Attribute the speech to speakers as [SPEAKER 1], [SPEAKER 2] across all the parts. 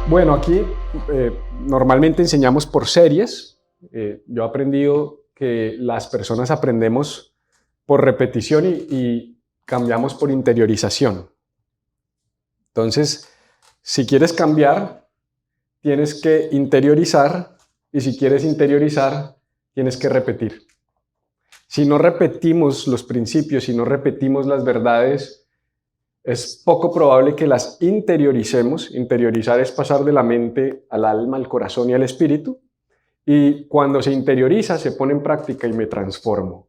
[SPEAKER 1] Bueno, aquí normalmente enseñamos por series. Yo he aprendido que las personas aprendemos por repetición y cambiamos por interiorización. Entonces, si quieres cambiar, tienes que interiorizar, y si quieres interiorizar, tienes que repetir. Si no repetimos los principios, si no repetimos las verdades, es poco probable que las interioricemos. Interiorizar es pasar de la mente al alma, al corazón y al espíritu. Y cuando se interioriza, se pone en práctica y me transformo.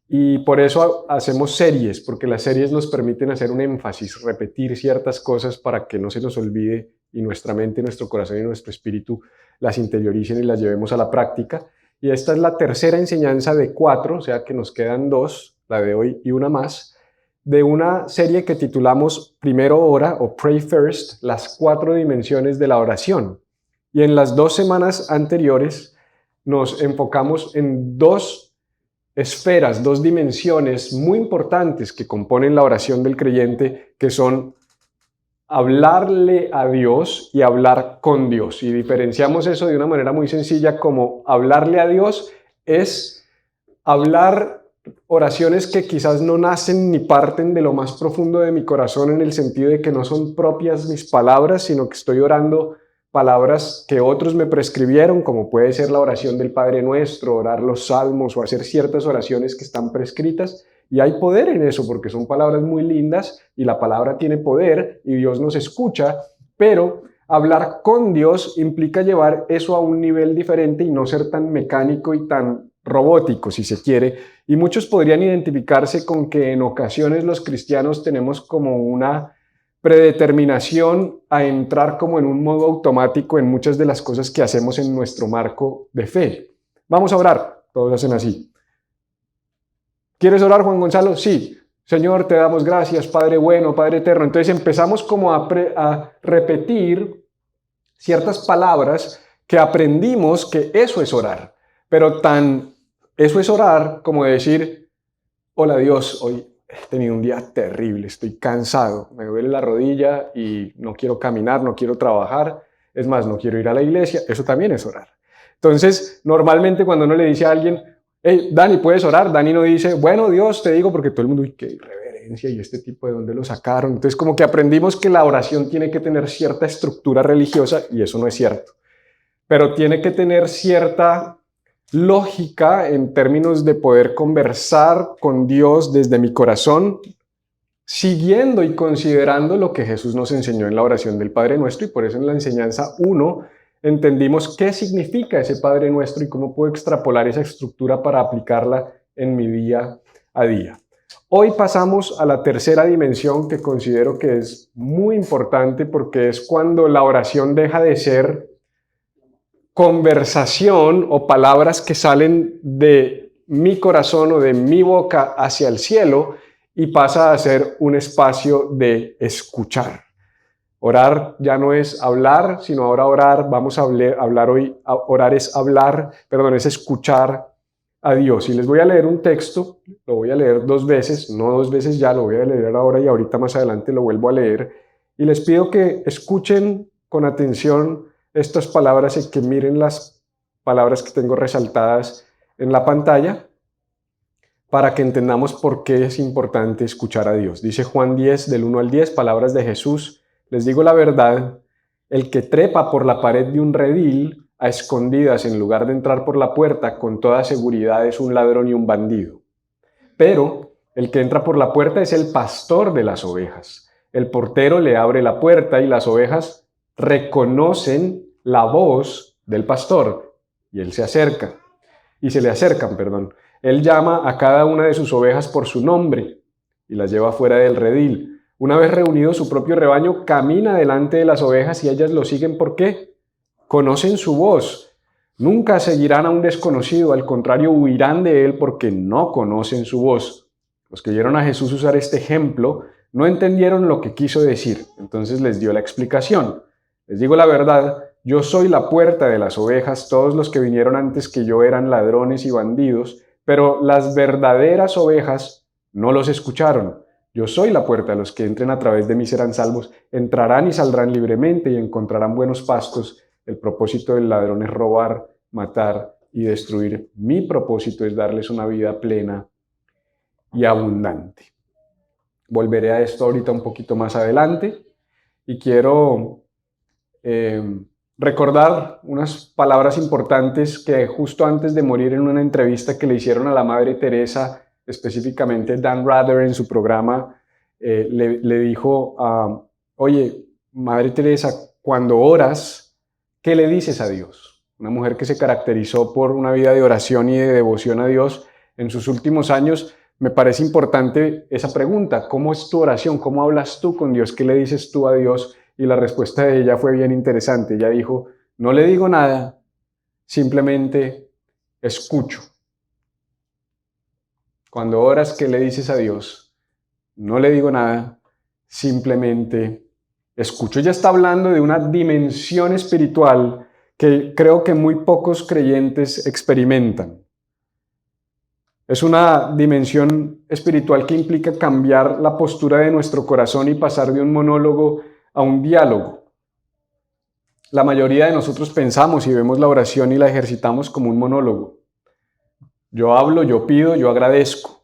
[SPEAKER 1] Y por eso hacemos series, porque las series nos permiten hacer un énfasis, repetir ciertas cosas para que no se nos olvide y nuestra mente, nuestro corazón y nuestro espíritu las interioricen y las llevemos a la práctica. Y esta es la tercera enseñanza de 4, o sea que nos quedan 2, la de hoy y una más, de una serie que titulamos Primero Ora o Pray First, las 4 dimensiones de la oración. Y en las 2 semanas anteriores nos enfocamos en 2 esferas, 2 dimensiones muy importantes que componen la oración del creyente, que son hablarle a Dios y hablar con Dios. Y diferenciamos eso de una manera muy sencilla, como hablarle a Dios es hablar oraciones que quizás no nacen ni parten de lo más profundo de mi corazón, en el sentido de que no son propias mis palabras, sino que estoy orando palabras que otros me prescribieron, como puede ser la oración del Padre Nuestro, orar los salmos o hacer ciertas oraciones que están prescritas. Y hay poder en eso, porque son palabras muy lindas y la palabra tiene poder y Dios nos escucha, pero hablar con Dios implica llevar eso a un nivel diferente y no ser tan mecánico y tan robótico, si se quiere. Y muchos podrían identificarse con que en ocasiones los cristianos tenemos como una predeterminación a entrar como en un modo automático en muchas de las cosas que hacemos en nuestro marco de fe. Vamos a orar, todos hacen así. ¿Quieres orar, Juan Gonzalo? Sí. Señor, te damos gracias, Padre bueno, Padre eterno. Entonces empezamos como a repetir ciertas palabras que aprendimos que eso es orar. Pero eso es orar como decir, hola Dios, hoy he tenido un día terrible, estoy cansado, me duele la rodilla y no quiero caminar, no quiero trabajar, es más, no quiero ir a la iglesia. Eso también es orar. Entonces, normalmente cuando uno le dice a alguien, hey, Dani, ¿puedes orar? Dani no dice, bueno, Dios, te digo, porque todo el mundo, uy, qué irreverencia, y este tipo, ¿de dónde lo sacaron? Entonces, como que aprendimos que la oración tiene que tener cierta estructura religiosa, y eso no es cierto. Pero tiene que tener cierta lógica en términos de poder conversar con Dios desde mi corazón, siguiendo y considerando lo que Jesús nos enseñó en la oración del Padre Nuestro. Y por eso en la enseñanza 1 entendimos qué significa ese Padre Nuestro y cómo puedo extrapolar esa estructura para aplicarla en mi día a día. Hoy pasamos a la tercera dimensión, que considero que es muy importante, porque es cuando la oración deja de ser conversación o palabras que salen de mi corazón o de mi boca hacia el cielo y pasa a ser un espacio de escuchar. Orar ya no es hablar, sino ahora orar, vamos a hablar hoy, orar es hablar, perdón, es escuchar a Dios. Y les voy a leer un texto, lo voy a leer 2 veces, no 2 veces ya, lo voy a leer ahora y ahorita más adelante lo vuelvo a leer. Y les pido que escuchen con atención estas palabras y que miren las palabras que tengo resaltadas en la pantalla para que entendamos por qué es importante escuchar a Dios. Dice Juan 10, del 1 al 10, palabras de Jesús. Les digo la verdad, el que trepa por la pared de un redil a escondidas en lugar de entrar por la puerta, con toda seguridad es un ladrón y un bandido. Pero el que entra por la puerta es el pastor de las ovejas. El portero le abre la puerta y las ovejas reconocen la voz del pastor y él se acerca, y se le acercan, perdón. Él llama a cada una de sus ovejas por su nombre y las lleva fuera del redil. Una vez reunido su propio rebaño, camina delante de las ovejas y ellas lo siguen. ¿Por qué? Conocen su voz. Nunca seguirán a un desconocido, al contrario, huirán de él porque no conocen su voz. Los que oyeron a Jesús usar este ejemplo no entendieron lo que quiso decir. Entonces les dio la explicación. Les digo la verdad, yo soy la puerta de las ovejas. Todos los que vinieron antes que yo eran ladrones y bandidos, pero las verdaderas ovejas no los escucharon. Yo soy la puerta, los que entren a través de mí serán salvos, entrarán y saldrán libremente y encontrarán buenos pastos. El propósito del ladrón es robar, matar y destruir. Mi propósito es darles una vida plena y abundante. Volveré a esto ahorita un poquito más adelante y quiero recordar unas palabras importantes que justo antes de morir en una entrevista que le hicieron a la Madre Teresa, específicamente Dan Rather en su programa, le dijo, oye, Madre Teresa, cuando oras, ¿qué le dices a Dios? Una mujer que se caracterizó por una vida de oración y de devoción a Dios en sus últimos años. Me parece importante esa pregunta, ¿cómo es tu oración? ¿Cómo hablas tú con Dios? ¿Qué le dices tú a Dios? Y la respuesta de ella fue bien interesante. Ella dijo, no le digo nada, simplemente escucho. Cuando oras, ¿qué le dices a Dios? No le digo nada, simplemente escucho. Ella está hablando de una dimensión espiritual que creo que muy pocos creyentes experimentan. Es una dimensión espiritual que implica cambiar la postura de nuestro corazón y pasar de un monólogo a un diálogo. La mayoría de nosotros pensamos y vemos la oración y la ejercitamos como un monólogo. Yo hablo, yo pido, yo agradezco.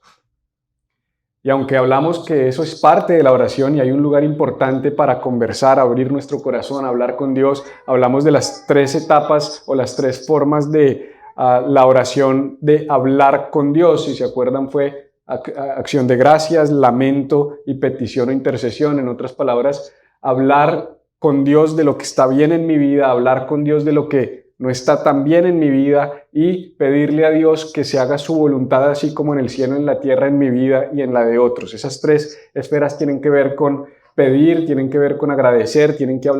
[SPEAKER 1] Y aunque hablamos que eso es parte de la oración y hay un lugar importante para conversar, abrir nuestro corazón, hablar con Dios, hablamos de las 3 etapas o las 3 formas de la oración de hablar con Dios. Si se acuerdan, fue acción de gracias, lamento y petición o intercesión. En otras palabras, hablar con Dios de lo que está bien en mi vida, hablar con Dios de lo que no está tan bien en mi vida y pedirle a Dios que se haga su voluntad así como en el cielo, en la tierra, en mi vida y en la de otros. Esas 3 esferas tienen que ver con pedir, tienen que ver con agradecer, tienen que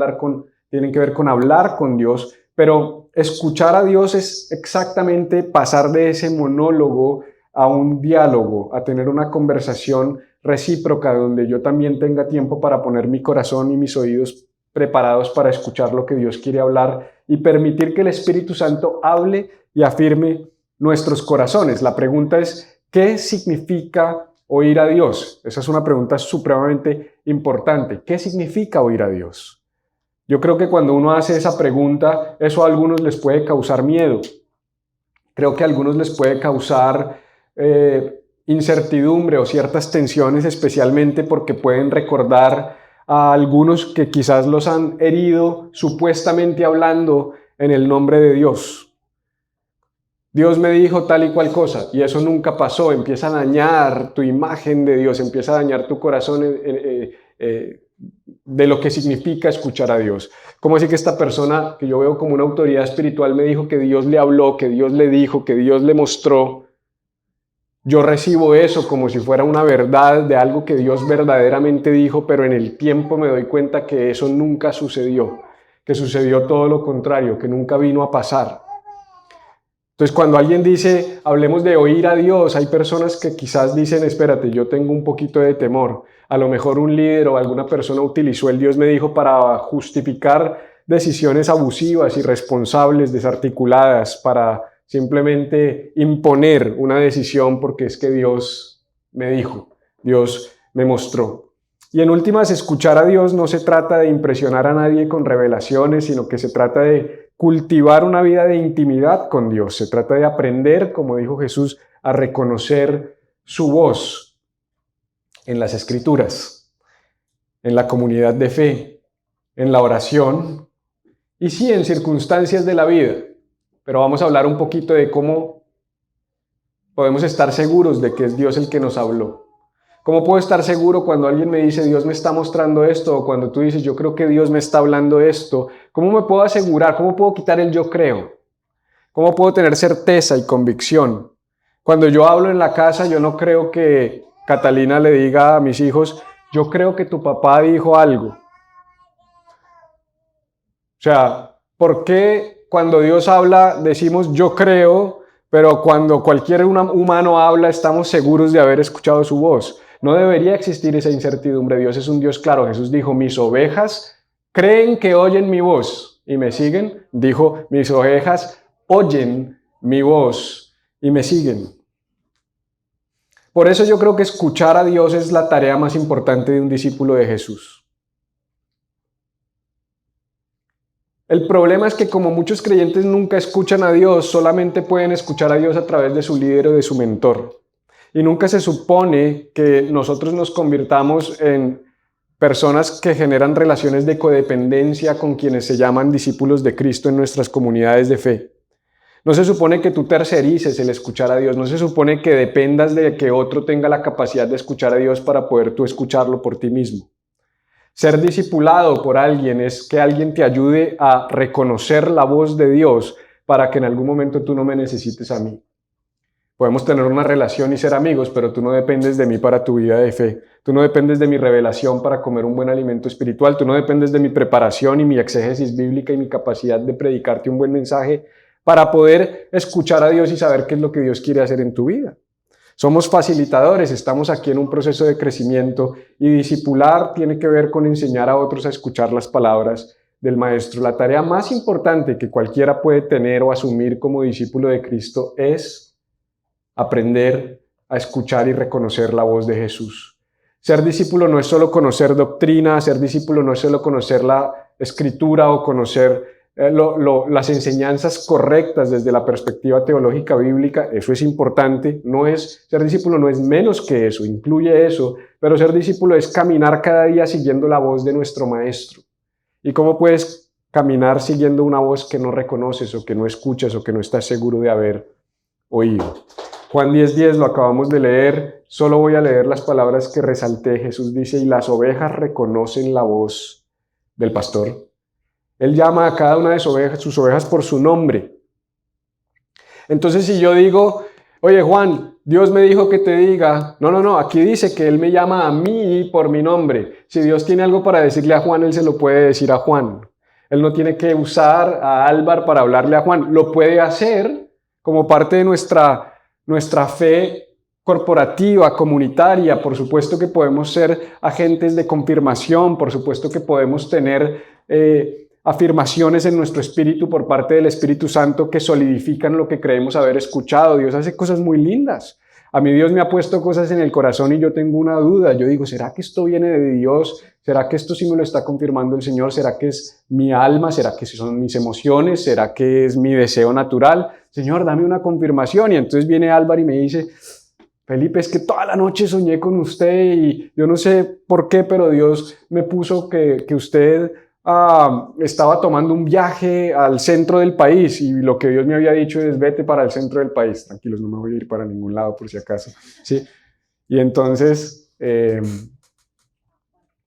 [SPEAKER 1] ver con hablar con Dios, pero escuchar a Dios es exactamente pasar de ese monólogo a un diálogo, a tener una conversación recíproca donde yo también tenga tiempo para poner mi corazón y mis oídos preparados para escuchar lo que Dios quiere hablar y permitir que el Espíritu Santo hable y afirme nuestros corazones. La pregunta es, ¿qué significa oír a Dios? Esa es una pregunta supremamente importante. ¿Qué significa oír a Dios? Yo creo que cuando uno hace esa pregunta, eso a algunos les puede causar miedo. Creo que a algunos les puede causar incertidumbre o ciertas tensiones, especialmente porque pueden recordar a algunos que quizás los han herido supuestamente hablando en el nombre de Dios. Dios me dijo tal y cual cosa y eso nunca pasó. Empieza a dañar tu imagen de Dios, empieza a dañar tu corazón de lo que significa escuchar a Dios. ¿Cómo así que esta persona que yo veo como una autoridad espiritual me dijo que Dios le habló, que Dios le dijo, que Dios le mostró? Yo recibo eso como si fuera una verdad de algo que Dios verdaderamente dijo, pero en el tiempo me doy cuenta que eso nunca sucedió, que sucedió todo lo contrario, que nunca vino a pasar. Entonces, cuando alguien dice, hablemos de oír a Dios, hay personas que quizás dicen, espérate, yo tengo un poquito de temor. A lo mejor un líder o alguna persona utilizó el Dios me dijo para justificar decisiones abusivas, irresponsables, desarticuladas, para simplemente imponer una decisión porque es que Dios me dijo, Dios me mostró. Y en últimas, escuchar a Dios no se trata de impresionar a nadie con revelaciones, sino que se trata de cultivar una vida de intimidad con Dios. Se trata de aprender, como dijo Jesús, a reconocer su voz en las Escrituras, en la comunidad de fe, en la oración y sí, en circunstancias de la vida. Pero vamos a hablar un poquito de cómo podemos estar seguros de que es Dios el que nos habló. ¿Cómo puedo estar seguro cuando alguien me dice Dios me está mostrando esto? O cuando tú dices yo creo que Dios me está hablando esto. ¿Cómo me puedo asegurar? ¿Cómo puedo quitar el yo creo? ¿Cómo puedo tener certeza y convicción? Cuando yo hablo en la casa, yo no creo que Catalina le diga a mis hijos, yo creo que tu papá dijo algo. O sea, ¿por qué cuando Dios habla decimos yo creo, pero cuando cualquier humano habla estamos seguros de haber escuchado su voz? No debería existir esa incertidumbre. Dios es un Dios claro. Jesús dijo, mis ovejas creen que oyen mi voz y me siguen. Dijo, mis ovejas oyen mi voz y me siguen. Por eso yo creo que escuchar a Dios es la tarea más importante de un discípulo de Jesús. El problema es que como muchos creyentes nunca escuchan a Dios, solamente pueden escuchar a Dios a través de su líder o de su mentor. Y nunca se supone que nosotros nos convirtamos en personas que generan relaciones de codependencia con quienes se llaman discípulos de Cristo en nuestras comunidades de fe. No se supone que tú tercerices el escuchar a Dios, no se supone que dependas de que otro tenga la capacidad de escuchar a Dios para poder tú escucharlo por ti mismo. Ser discipulado por alguien es que alguien te ayude a reconocer la voz de Dios para que en algún momento tú no me necesites a mí. Podemos tener una relación y ser amigos, pero tú no dependes de mí para tu vida de fe. Tú no dependes de mi revelación para comer un buen alimento espiritual. Tú no dependes de mi preparación y mi exégesis bíblica y mi capacidad de predicarte un buen mensaje para poder escuchar a Dios y saber qué es lo que Dios quiere hacer en tu vida. Somos facilitadores, estamos aquí en un proceso de crecimiento y discipular tiene que ver con enseñar a otros a escuchar las palabras del Maestro. La tarea más importante que cualquiera puede tener o asumir como discípulo de Cristo es aprender a escuchar y reconocer la voz de Jesús. Ser discípulo no es solo conocer doctrina, ser discípulo no es solo conocer la escritura o conocer las enseñanzas correctas desde la perspectiva teológica bíblica. Eso es importante. Ser discípulo no es menos que eso, incluye eso, pero ser discípulo es caminar cada día siguiendo la voz de nuestro Maestro. ¿Y cómo puedes caminar siguiendo una voz que no reconoces o que no escuchas o que no estás seguro de haber oído? Juan 10:10 lo acabamos de leer, solo voy a leer las palabras que resalté. Jesús dice, y las ovejas reconocen la voz del pastor. Él llama a cada una de sus ovejas por su nombre. Entonces si yo digo, oye Juan, Dios me dijo que te diga, no, aquí dice que Él me llama a mí por mi nombre. Si Dios tiene algo para decirle a Juan, Él se lo puede decir a Juan. Él no tiene que usar a Álvar para hablarle a Juan. Lo puede hacer como parte de nuestra fe corporativa, comunitaria. Por supuesto que podemos ser agentes de confirmación, por supuesto que podemos tener afirmaciones en nuestro espíritu por parte del Espíritu Santo que solidifican lo que creemos haber escuchado. Dios hace cosas muy lindas. A mí Dios me ha puesto cosas en el corazón y yo tengo una duda. Yo digo, ¿será que esto viene de Dios? ¿Será que esto sí me lo está confirmando el Señor? ¿Será que es mi alma? ¿Será que son mis emociones? ¿Será que es mi deseo natural? Señor, dame una confirmación. Y entonces viene Álvaro y me dice, Felipe, es que toda la noche soñé con usted y yo no sé por qué, pero Dios me puso que usted estaba tomando un viaje al centro del país y lo que Dios me había dicho es vete para el centro del país. Tranquilos, no me voy a ir para ningún lado por si acaso. ¿Sí? Y entonces,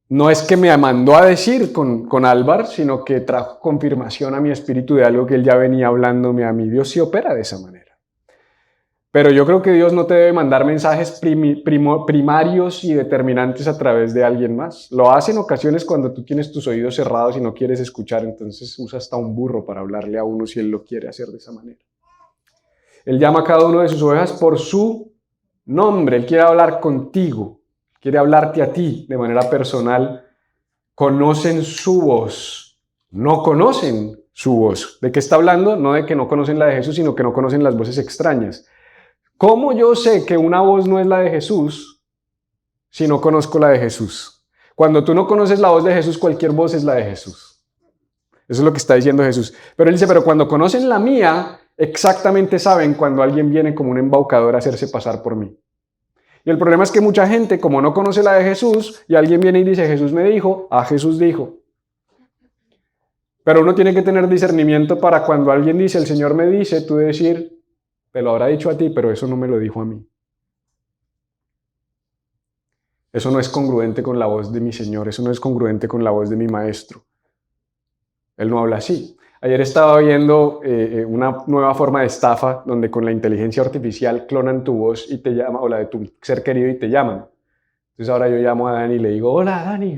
[SPEAKER 1] no es que me mandó a decir con Álvar, sino que trajo confirmación a mi espíritu de algo que él ya venía hablándome a mí. Dios sí opera de esa manera. Pero yo creo que Dios no te debe mandar mensajes primarios y determinantes a través de alguien más. Lo hace en ocasiones cuando tú tienes tus oídos cerrados y no quieres escuchar, entonces usa hasta un burro para hablarle a uno si Él lo quiere hacer de esa manera. Él llama a cada uno de sus ovejas por su nombre. Él quiere hablar contigo, quiere hablarte a ti de manera personal. Conocen su voz, no conocen su voz. ¿De qué está hablando? No de que no conocen la de Jesús, sino que no conocen las voces extrañas. ¿Cómo yo sé que una voz no es la de Jesús si no conozco la de Jesús? Cuando tú no conoces la voz de Jesús, cualquier voz es la de Jesús. Eso es lo que está diciendo Jesús. Pero él dice, pero cuando conocen la mía, exactamente saben cuando alguien viene como un embaucador a hacerse pasar por mí. Y el problema es que mucha gente, como no conoce la de Jesús, y alguien viene y dice, Jesús me dijo, Jesús dijo. Pero uno tiene que tener discernimiento para cuando alguien dice, el Señor me dice, tú decir, te lo habrá dicho a ti, pero eso no me lo dijo a mí. Eso no es congruente con la voz de mi Señor, eso no es congruente con la voz de mi Maestro. Él no habla así. Ayer estaba viendo una nueva forma de estafa donde con la inteligencia artificial clonan tu voz y te llaman, o la de tu ser querido y te llaman. Entonces ahora yo llamo a Dani y le digo, hola Dani,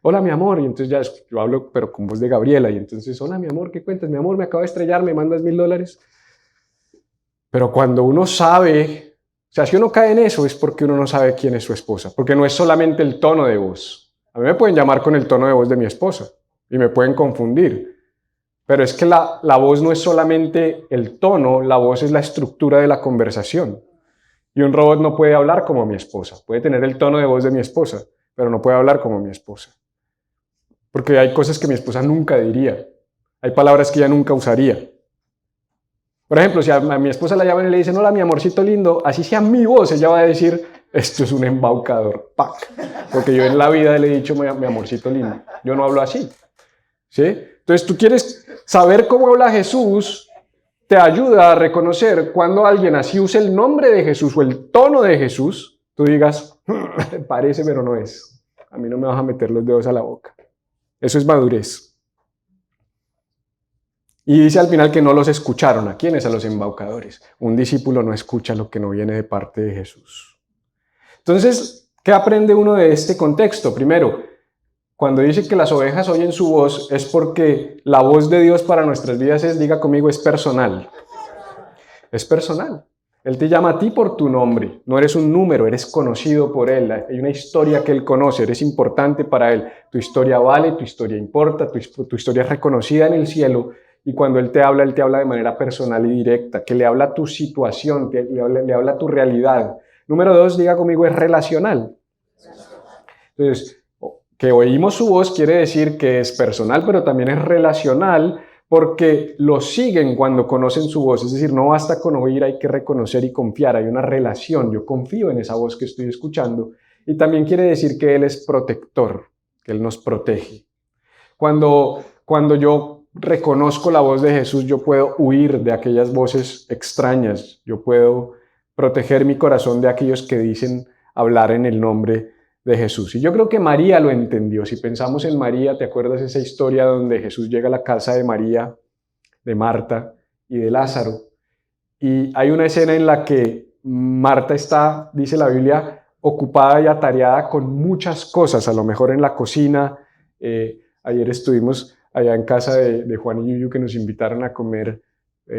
[SPEAKER 1] hola mi amor, y entonces ya yo hablo pero con voz de Gabriela y entonces, hola mi amor, ¿qué cuentas? Mi amor, me acabo de estrellar, ¿me mandas $1,000? Pero cuando uno sabe, o sea, si uno cae en eso es porque uno no sabe quién es su esposa, porque no es solamente el tono de voz. A mí me pueden llamar con el tono de voz de mi esposa y me pueden confundir, pero es que la voz no es solamente el tono, la voz es la estructura de la conversación. Y un robot no puede hablar como mi esposa. Puede tener el tono de voz de mi esposa, pero no puede hablar como mi esposa. Porque hay cosas que mi esposa nunca diría. Hay palabras que ella nunca usaría. Por ejemplo, si a mi esposa la llaman y le dicen, hola, mi amorcito lindo, así sea mi voz, ella va a decir, esto es un embaucador. ¡Pac! Porque yo en la vida le he dicho, mi amorcito lindo. Yo no hablo así. ¿Sí? Entonces, tú quieres saber cómo habla Jesús, te ayuda a reconocer cuando alguien así usa el nombre de Jesús o el tono de Jesús, tú digas, parece pero no es. A mí no me vas a meter los dedos a la boca. Eso es madurez. Y dice al final que no los escucharon. ¿A quiénes? A los embaucadores. Un discípulo no escucha lo que no viene de parte de Jesús. Entonces, ¿qué aprende uno de este contexto? Primero, cuando dice que las ovejas oyen su voz, es porque la voz de Dios para nuestras vidas es, diga conmigo, es personal. Es personal. Él te llama a ti por tu nombre. No eres un número, eres conocido por Él. Hay una historia que Él conoce, eres importante para Él. Tu historia vale, tu historia importa, tu historia es reconocida en el cielo. Y cuando Él te habla de manera personal y directa, que le habla a tu situación, que le habla a tu realidad. Número 2, diga conmigo, es relacional. Entonces, que oímos su voz quiere decir que es personal, pero también es relacional, porque lo siguen cuando conocen su voz. Es decir, no basta con oír, hay que reconocer y confiar. Hay una relación, yo confío en esa voz que estoy escuchando. Y también quiere decir que Él es protector, que Él nos protege. Cuando yo reconozco la voz de Jesús, yo puedo huir de aquellas voces extrañas. Yo puedo proteger mi corazón de aquellos que dicen hablar en el nombre de Jesús. Y yo creo que María lo entendió. Si pensamos en María, ¿te acuerdas esa historia donde Jesús llega a la casa de María, de Marta y de Lázaro? Y hay una escena en la que Marta está, dice la Biblia, ocupada y atareada con muchas cosas, a lo mejor en la cocina. Ayer estuvimos allá en casa de Juan y Yuyu, que nos invitaron a comer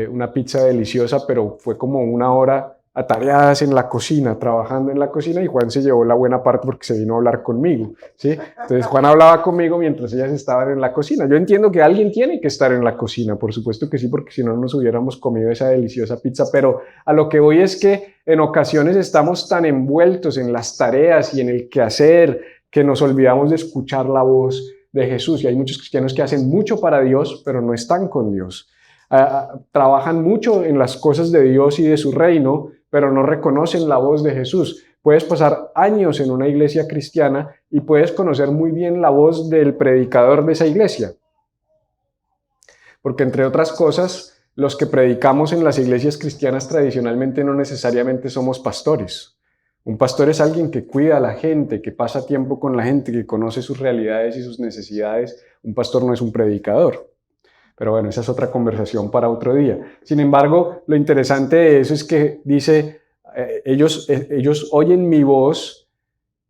[SPEAKER 1] una pizza deliciosa, pero fue como una hora atareadas en la cocina, trabajando en la cocina, y Juan se llevó la buena parte porque se vino a hablar conmigo, ¿sí? Entonces Juan hablaba conmigo mientras ellas estaban en la cocina. Yo entiendo que alguien tiene que estar en la cocina, por supuesto que sí, porque si no nos hubiéramos comido esa deliciosa pizza, pero a lo que voy es que en ocasiones estamos tan envueltos en las tareas y en el quehacer que nos olvidamos de escuchar la voz de Jesús. Y hay muchos cristianos que hacen mucho para Dios, pero no están con Dios. Trabajan mucho en las cosas de Dios y de su reino, pero no reconocen la voz de Jesús. Puedes pasar años en una iglesia cristiana y puedes conocer muy bien la voz del predicador de esa iglesia. Porque entre otras cosas, los que predicamos en las iglesias cristianas tradicionalmente no necesariamente somos pastores. Un pastor es alguien que cuida a la gente, que pasa tiempo con la gente, que conoce sus realidades y sus necesidades. Un pastor no es un predicador. Pero bueno, esa es otra conversación para otro día. Sin embargo, lo interesante de eso es que dice, ellos oyen mi voz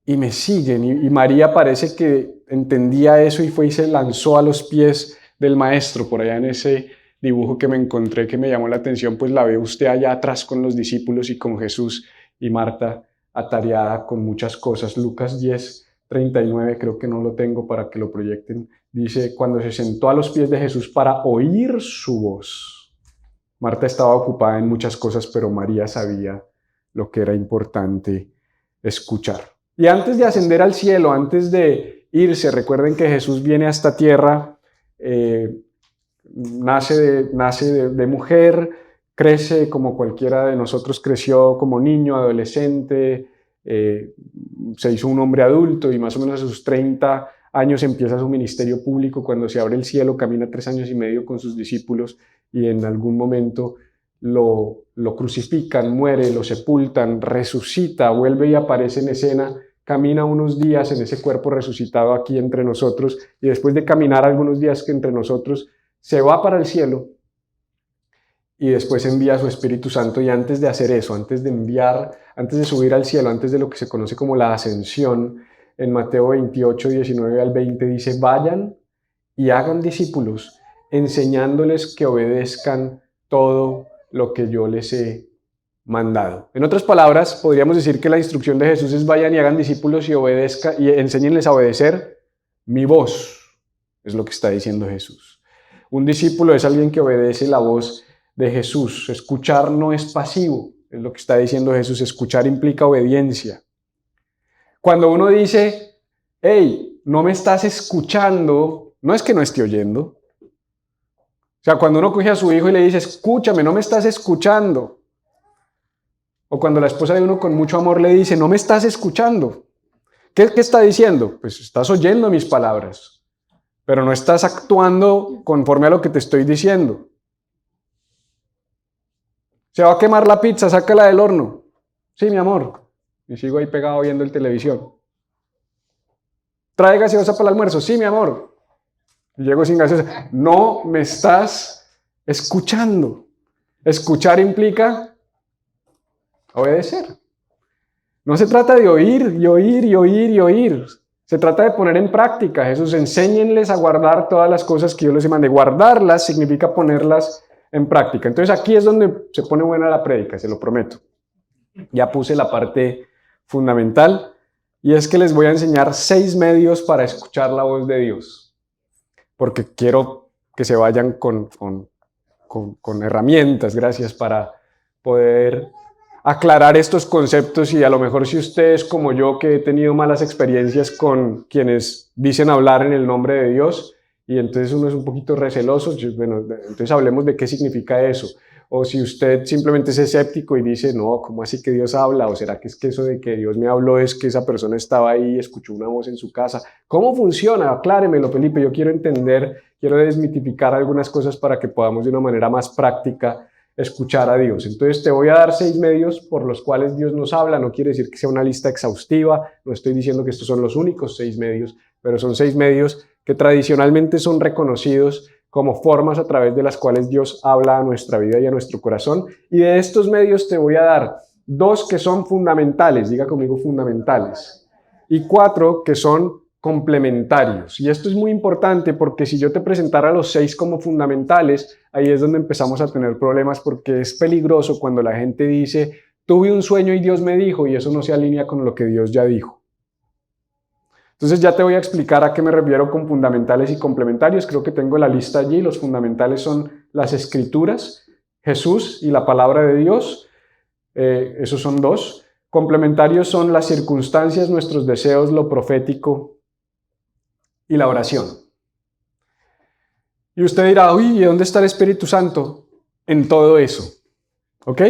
[SPEAKER 1] y me siguen. Y María parece que entendía eso y fue y se lanzó a los pies del maestro. Por allá en ese dibujo que me encontré que me llamó la atención, pues la ve usted allá atrás con los discípulos y con Jesús, y Marta atareada con muchas cosas. Lucas 10:39, creo que no lo tengo para que lo proyecten. Dice, cuando se sentó a los pies de Jesús para oír su voz. Marta estaba ocupada en muchas cosas, pero María sabía lo que era importante escuchar. Y antes de ascender al cielo, antes de irse, recuerden que Jesús viene a esta tierra, nace de mujer, crece como cualquiera de nosotros creció como niño, adolescente, se hizo un hombre adulto y más o menos a sus 30 años empieza su ministerio público. Cuando se abre el cielo, camina 3 años y medio con sus discípulos y en algún momento lo crucifican, muere, lo sepultan, resucita, vuelve y aparece en escena, camina unos días en ese cuerpo resucitado aquí entre nosotros y después de caminar algunos días que entre nosotros, se va para el cielo y después envía a su Espíritu Santo. Y antes de hacer eso, antes de subir al cielo, antes de lo que se conoce como la ascensión, en Mateo 28:19-20 dice, vayan y hagan discípulos, enseñándoles que obedezcan todo lo que yo les he mandado. En otras palabras, podríamos decir que la instrucción de Jesús es vayan y hagan discípulos y enséñenles a obedecer mi voz, es lo que está diciendo Jesús. Un discípulo es alguien que obedece la voz de Jesús. Escuchar no es pasivo. es lo que está diciendo Jesús. Escuchar implica obediencia. Cuando uno dice, hey, no me estás escuchando, no es que no esté oyendo. O sea, cuando uno coge a su hijo y le dice, escúchame, no me estás escuchando. O cuando la esposa de uno con mucho amor le dice, no me estás escuchando. ¿Qué está diciendo? Pues estás oyendo mis palabras, pero no estás actuando conforme a lo que te estoy diciendo. Se va a quemar la pizza, sácala del horno. Sí, mi amor. Y sigo ahí pegado viendo el televisión. ¿Trae gaseosa para el almuerzo? Sí, mi amor. Y llego sin gaseosa. No me estás escuchando. Escuchar implica obedecer. No se trata de oír y oír y oír y oír. Se trata de poner en práctica. Jesús, enséñenles a guardar todas las cosas que yo les mande. Guardarlas significa ponerlas en práctica. Entonces aquí es donde se pone buena la prédica, se lo prometo. Ya puse la parte fundamental y es que les voy a enseñar 6 medios para escuchar la voz de Dios. Porque quiero que se vayan con herramientas, gracias, para poder aclarar estos conceptos. Y a lo mejor si usted es como yo, que he tenido malas experiencias con quienes dicen hablar en el nombre de Dios, y entonces uno es un poquito receloso, bueno, entonces hablemos de qué significa eso. O si usted simplemente es escéptico y dice, no, ¿cómo así que Dios habla? ¿O será que es que eso de que Dios me habló es que esa persona estaba ahí y escuchó una voz en su casa? ¿Cómo funciona? Acláremelo, Felipe, yo quiero entender, quiero desmitificar algunas cosas para que podamos de una manera más práctica escuchar a Dios. Entonces te voy a dar 6 medios por los cuales Dios nos habla. No quiere decir que sea una lista exhaustiva, no estoy diciendo que estos son los únicos 6 medios, pero son 6 medios que tradicionalmente son reconocidos como formas a través de las cuales Dios habla a nuestra vida y a nuestro corazón. Y de estos medios te voy a dar 2 que son fundamentales, diga conmigo fundamentales, y 4 que son complementarios. Y esto es muy importante porque si yo te presentara los 6 como fundamentales, ahí es donde empezamos a tener problemas, porque es peligroso cuando la gente dice, tuve un sueño y Dios me dijo, y eso no se alinea con lo que Dios ya dijo. Entonces ya te voy a explicar a qué me refiero con fundamentales y complementarios. Creo que tengo la lista allí. Los fundamentales son las Escrituras, Jesús y la palabra de Dios. Esos son 2. Complementarios son las circunstancias, nuestros deseos, lo profético y la oración. Y usted dirá, uy, ¿y dónde está el Espíritu Santo? En todo eso. ¿Ok?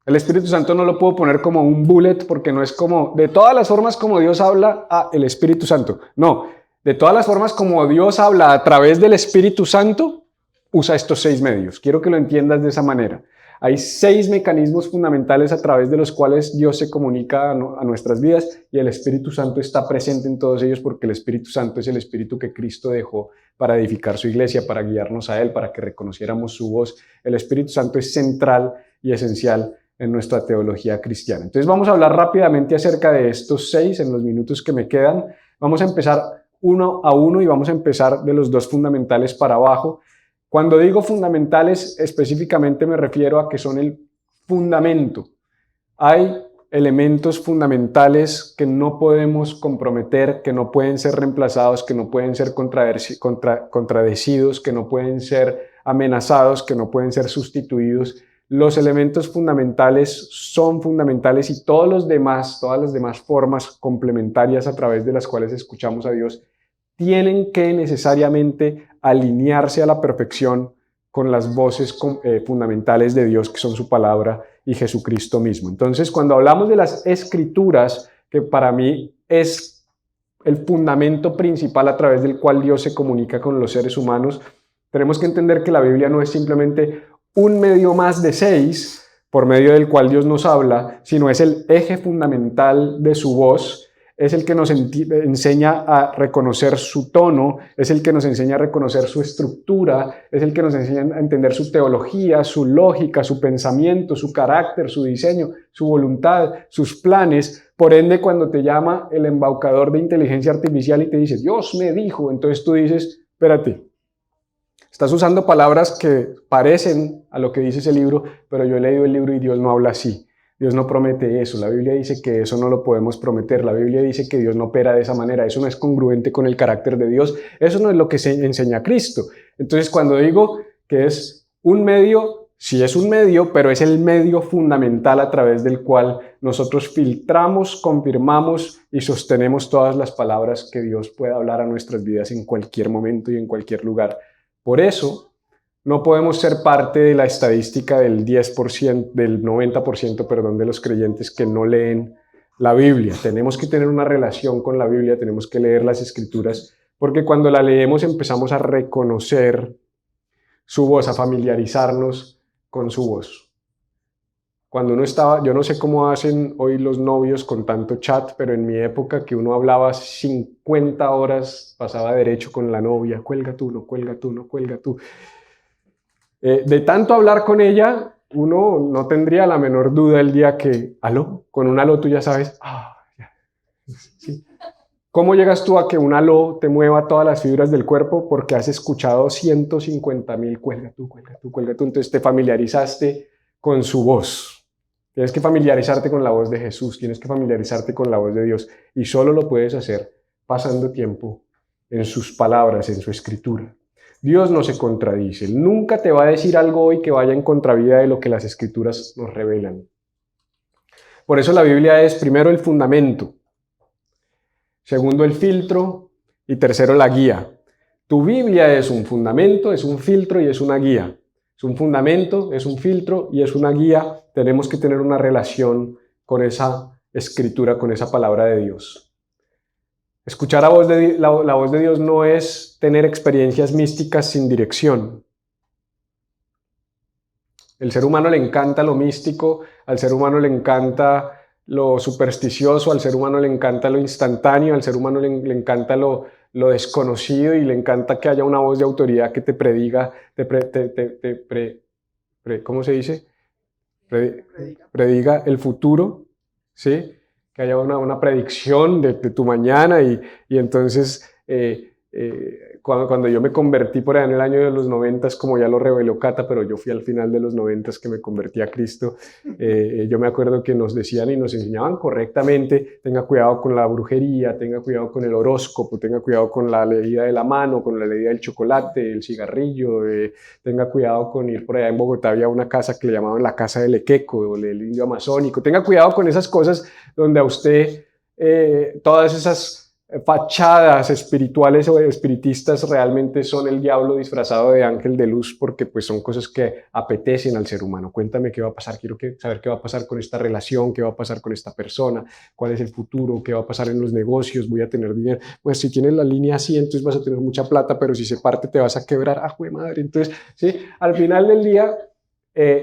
[SPEAKER 1] El Espíritu Santo no lo puedo poner como un bullet porque no es como, de todas las formas como Dios habla, el Espíritu Santo. No, de todas las formas como Dios habla a través del Espíritu Santo, usa estos 6 medios. Quiero que lo entiendas de esa manera. Hay 6 mecanismos fundamentales a través de los cuales Dios se comunica a nuestras vidas, y el Espíritu Santo está presente en todos ellos porque el Espíritu Santo es el Espíritu que Cristo dejó para edificar su iglesia, para guiarnos a Él, para que reconociéramos su voz. El Espíritu Santo es central y esencial en nuestra teología cristiana. Entonces vamos a hablar rápidamente acerca de estos 6 en los minutos que me quedan. Vamos a empezar uno a uno y vamos a empezar de los 2 fundamentales para abajo. Cuando digo fundamentales, específicamente me refiero a que son el fundamento. Hay elementos fundamentales que no podemos comprometer, que no pueden ser reemplazados, que no pueden ser contradecidos, que no pueden ser amenazados, que no pueden ser sustituidos. Los elementos fundamentales son fundamentales, y todas las demás formas complementarias a través de las cuales escuchamos a Dios tienen que necesariamente alinearse a la perfección con las voces fundamentales de Dios, que son su palabra y Jesucristo mismo. Entonces, cuando hablamos de las Escrituras, que para mí es el fundamento principal a través del cual Dios se comunica con los seres humanos, tenemos que entender que la Biblia no es simplemente un medio más de 6 por medio del cual Dios nos habla, sino es el eje fundamental de su voz. Es el que nos enseña a reconocer su tono, es el que nos enseña a reconocer su estructura, es el que nos enseña a entender su teología, su lógica, su pensamiento, su carácter, su diseño, su voluntad, sus planes. Por ende, cuando te llama el embaucador de inteligencia artificial y te dice, Dios me dijo, entonces tú dices, espérate, estás usando palabras que parecen a lo que dice ese libro, pero yo he leído el libro y Dios no habla así. Dios no promete eso. La Biblia dice que eso no lo podemos prometer. La Biblia dice que Dios no opera de esa manera. Eso no es congruente con el carácter de Dios. Eso no es lo que enseña Cristo. Entonces, cuando digo que es un medio Sí es un medio, pero es el medio fundamental a través del cual nosotros filtramos, confirmamos y sostenemos todas las palabras que Dios puede hablar a nuestras vidas en cualquier momento y en cualquier lugar. Por eso, no podemos ser parte de la estadística del 10%, del 90%, perdón, de los creyentes que no leen la Biblia. Tenemos que tener una relación con la Biblia, tenemos que leer las Escrituras, porque cuando la leemos empezamos a reconocer su voz, a familiarizarnos con su voz. Cuando uno estaba, yo no sé cómo hacen hoy los novios con tanto chat, pero en mi época que uno hablaba 50 horas, pasaba derecho con la novia, cuelga tú, no cuelga tú, no cuelga tú. De tanto hablar con ella, uno no tendría la menor duda el día que, aló, con un aló tú ya sabes, ya. Sí. ¿Cómo llegas tú a que un aló te mueva todas las fibras del cuerpo? Porque has escuchado 150,000, cuelga tú, cuelga tú, cuelga tú. Entonces te familiarizaste con su voz. Tienes que familiarizarte con la voz de Jesús, tienes que familiarizarte con la voz de Dios. Y solo lo puedes hacer pasando tiempo en sus palabras, en su escritura. Dios no se contradice. Él nunca te va a decir algo hoy que vaya en contravía de lo que las escrituras nos revelan. Por eso la Biblia es primero el fundamento, segundo el filtro y tercero la guía. Tu Biblia es un fundamento, es un filtro y es una guía. Es un fundamento, es un filtro y es una guía. Tenemos que tener una relación con esa escritura, con esa palabra de Dios. Escuchar la voz de Dios no es tener experiencias místicas sin dirección. El ser humano le encanta lo místico, al ser humano le encanta lo supersticioso, al ser humano le encanta lo instantáneo, al ser humano le encanta lo desconocido y le encanta que haya una voz de autoridad que te prediga, ¿cómo se dice? Prediga el futuro, ¿sí? Que haya una predicción de tu mañana y entonces cuando yo me convertí por allá en el año de los 90, como ya lo reveló Cata, pero yo fui al final de los 90 que me convertí a Cristo, yo me acuerdo que nos decían y nos enseñaban correctamente, tenga cuidado con la brujería, tenga cuidado con el horóscopo, tenga cuidado con la leída de la mano, con la leída del chocolate, el cigarrillo, tenga cuidado con ir por allá en Bogotá, había una casa que le llamaban la casa del Equeco, o el indio amazónico, tenga cuidado con esas cosas donde a usted todas esas fachadas espirituales o espiritistas realmente son el diablo disfrazado de ángel de luz, porque pues son cosas que apetecen al ser humano. Cuéntame qué va a pasar, quiero saber qué va a pasar con esta relación, qué va a pasar con esta persona, cuál es el futuro, qué va a pasar en los negocios, voy a tener dinero. Pues si tienes la línea así, entonces vas a tener mucha plata, pero si se parte te vas a quebrar. ¡Ah, jue madre! Entonces, sí, al final del día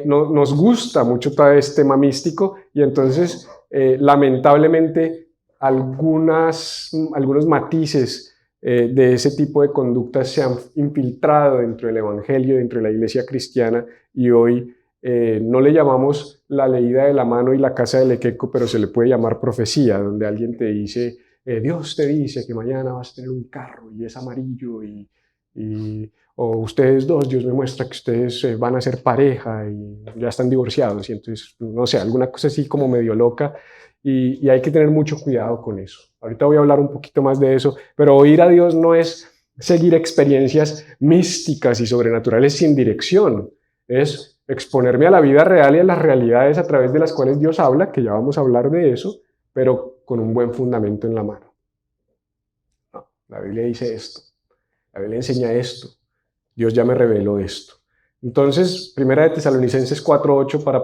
[SPEAKER 1] nos gusta mucho todo este tema místico y entonces lamentablemente algunos matices de ese tipo de conductas se han infiltrado dentro del evangelio, dentro de la iglesia cristiana, y hoy no le llamamos la leída de la mano y la casa del Equeco, pero se le puede llamar profecía, donde alguien te dice, Dios te dice que mañana vas a tener un carro y es amarillo o ustedes dos, Dios me muestra que ustedes van a ser pareja y ya están divorciados, y entonces, no sé, alguna cosa así como medio loca, y hay que tener mucho cuidado con eso. Ahorita voy a hablar un poquito más de eso, pero oír a Dios no es seguir experiencias místicas y sobrenaturales sin dirección, es exponerme a la vida real y a las realidades a través de las cuales Dios habla, que ya vamos a hablar de eso, pero con un buen fundamento en la mano. No, la Biblia dice esto, la Biblia enseña esto, Dios ya me reveló esto. Entonces, Primera de Tesalonicenses 4:8, para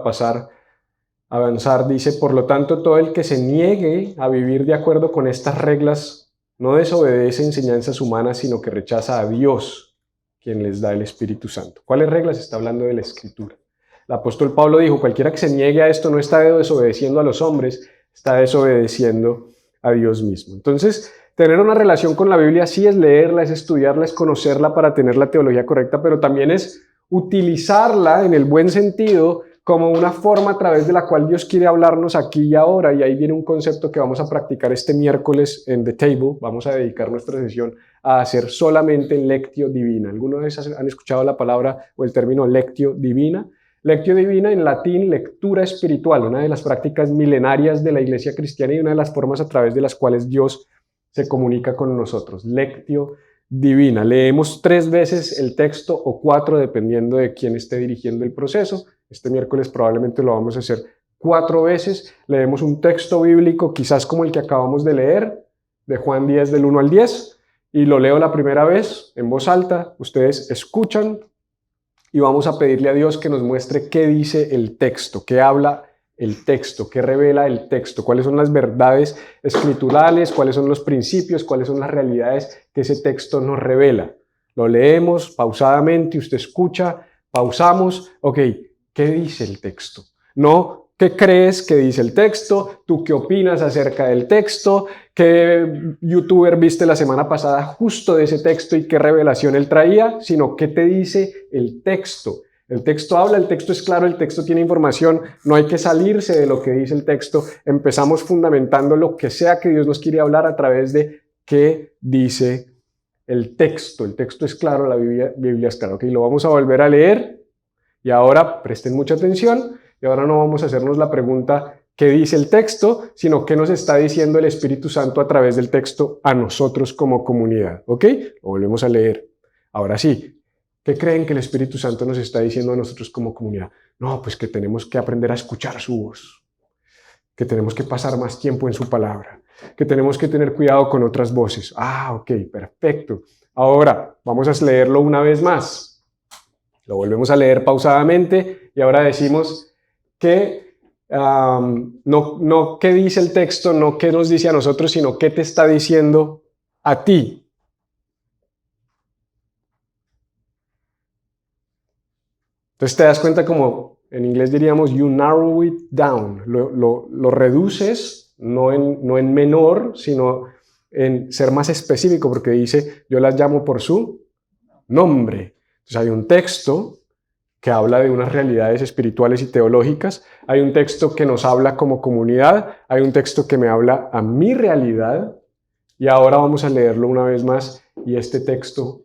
[SPEAKER 1] avanzar, dice, por lo tanto, todo el que se niegue a vivir de acuerdo con estas reglas no desobedece enseñanzas humanas, sino que rechaza a Dios, quien les da el Espíritu Santo. ¿Cuáles reglas? Está hablando de la Escritura. El apóstol Pablo dijo, cualquiera que se niegue a esto no está desobedeciendo a los hombres, está desobedeciendo a Dios mismo. Entonces, tener una relación con la Biblia sí es leerla, es estudiarla, es conocerla para tener la teología correcta, pero también es utilizarla en el buen sentido como una forma a través de la cual Dios quiere hablarnos aquí y ahora. Y ahí viene un concepto que vamos a practicar este miércoles en The Table. Vamos a dedicar nuestra sesión a hacer solamente lectio divina. ¿Alguna vez han escuchado la palabra o el término lectio divina? Lectio divina, en latín, lectura espiritual, una de las prácticas milenarias de la iglesia cristiana y una de las formas a través de las cuales Dios se comunica con nosotros. Lectio divina. Leemos 3 veces el texto o 4 dependiendo de quién esté dirigiendo el proceso. Este miércoles probablemente lo vamos a hacer 4 veces. Leemos un texto bíblico, quizás como el que acabamos de leer, de Juan 10 del 1 al 10, y lo leo la primera vez en voz alta. Ustedes escuchan y vamos a pedirle a Dios que nos muestre qué dice el texto, qué habla el texto, qué revela el texto, cuáles son las verdades escriturales, cuáles son los principios, cuáles son las realidades que ese texto nos revela. Lo leemos pausadamente, usted escucha, pausamos, ok, ¿qué dice el texto? No, ¿qué crees que dice el texto? ¿Tú qué opinas acerca del texto? ¿Qué youtuber viste la semana pasada justo de ese texto y qué revelación él traía? Sino, ¿qué te dice el texto? El texto habla, el texto es claro, el texto tiene información, no hay que salirse de lo que dice el texto. Empezamos fundamentando lo que sea que Dios nos quiere hablar a través de qué dice el texto. El texto es claro, la Biblia es clara. Ok, lo vamos a volver a leer y ahora presten mucha atención y ahora no vamos a hacernos la pregunta qué dice el texto, sino qué nos está diciendo el Espíritu Santo a través del texto a nosotros como comunidad. ¿Ok? Lo volvemos a leer. Ahora sí. ¿Qué creen que el Espíritu Santo nos está diciendo a nosotros como comunidad? No, pues que tenemos que aprender a escuchar su voz, que tenemos que pasar más tiempo en su palabra, que tenemos que tener cuidado con otras voces. Ah, ok, perfecto. Ahora, vamos a leerlo una vez más. Lo volvemos a leer pausadamente y ahora decimos que no qué dice el texto, no qué nos dice a nosotros, sino qué te está diciendo a ti. Entonces te das cuenta, como en inglés diríamos, you narrow it down, lo reduces, no en menor, sino en ser más específico, porque dice, yo las llamo por su nombre. Entonces hay un texto que habla de unas realidades espirituales y teológicas, hay un texto que nos habla como comunidad, hay un texto que me habla a mi realidad, y ahora vamos a leerlo una vez más, y este texto,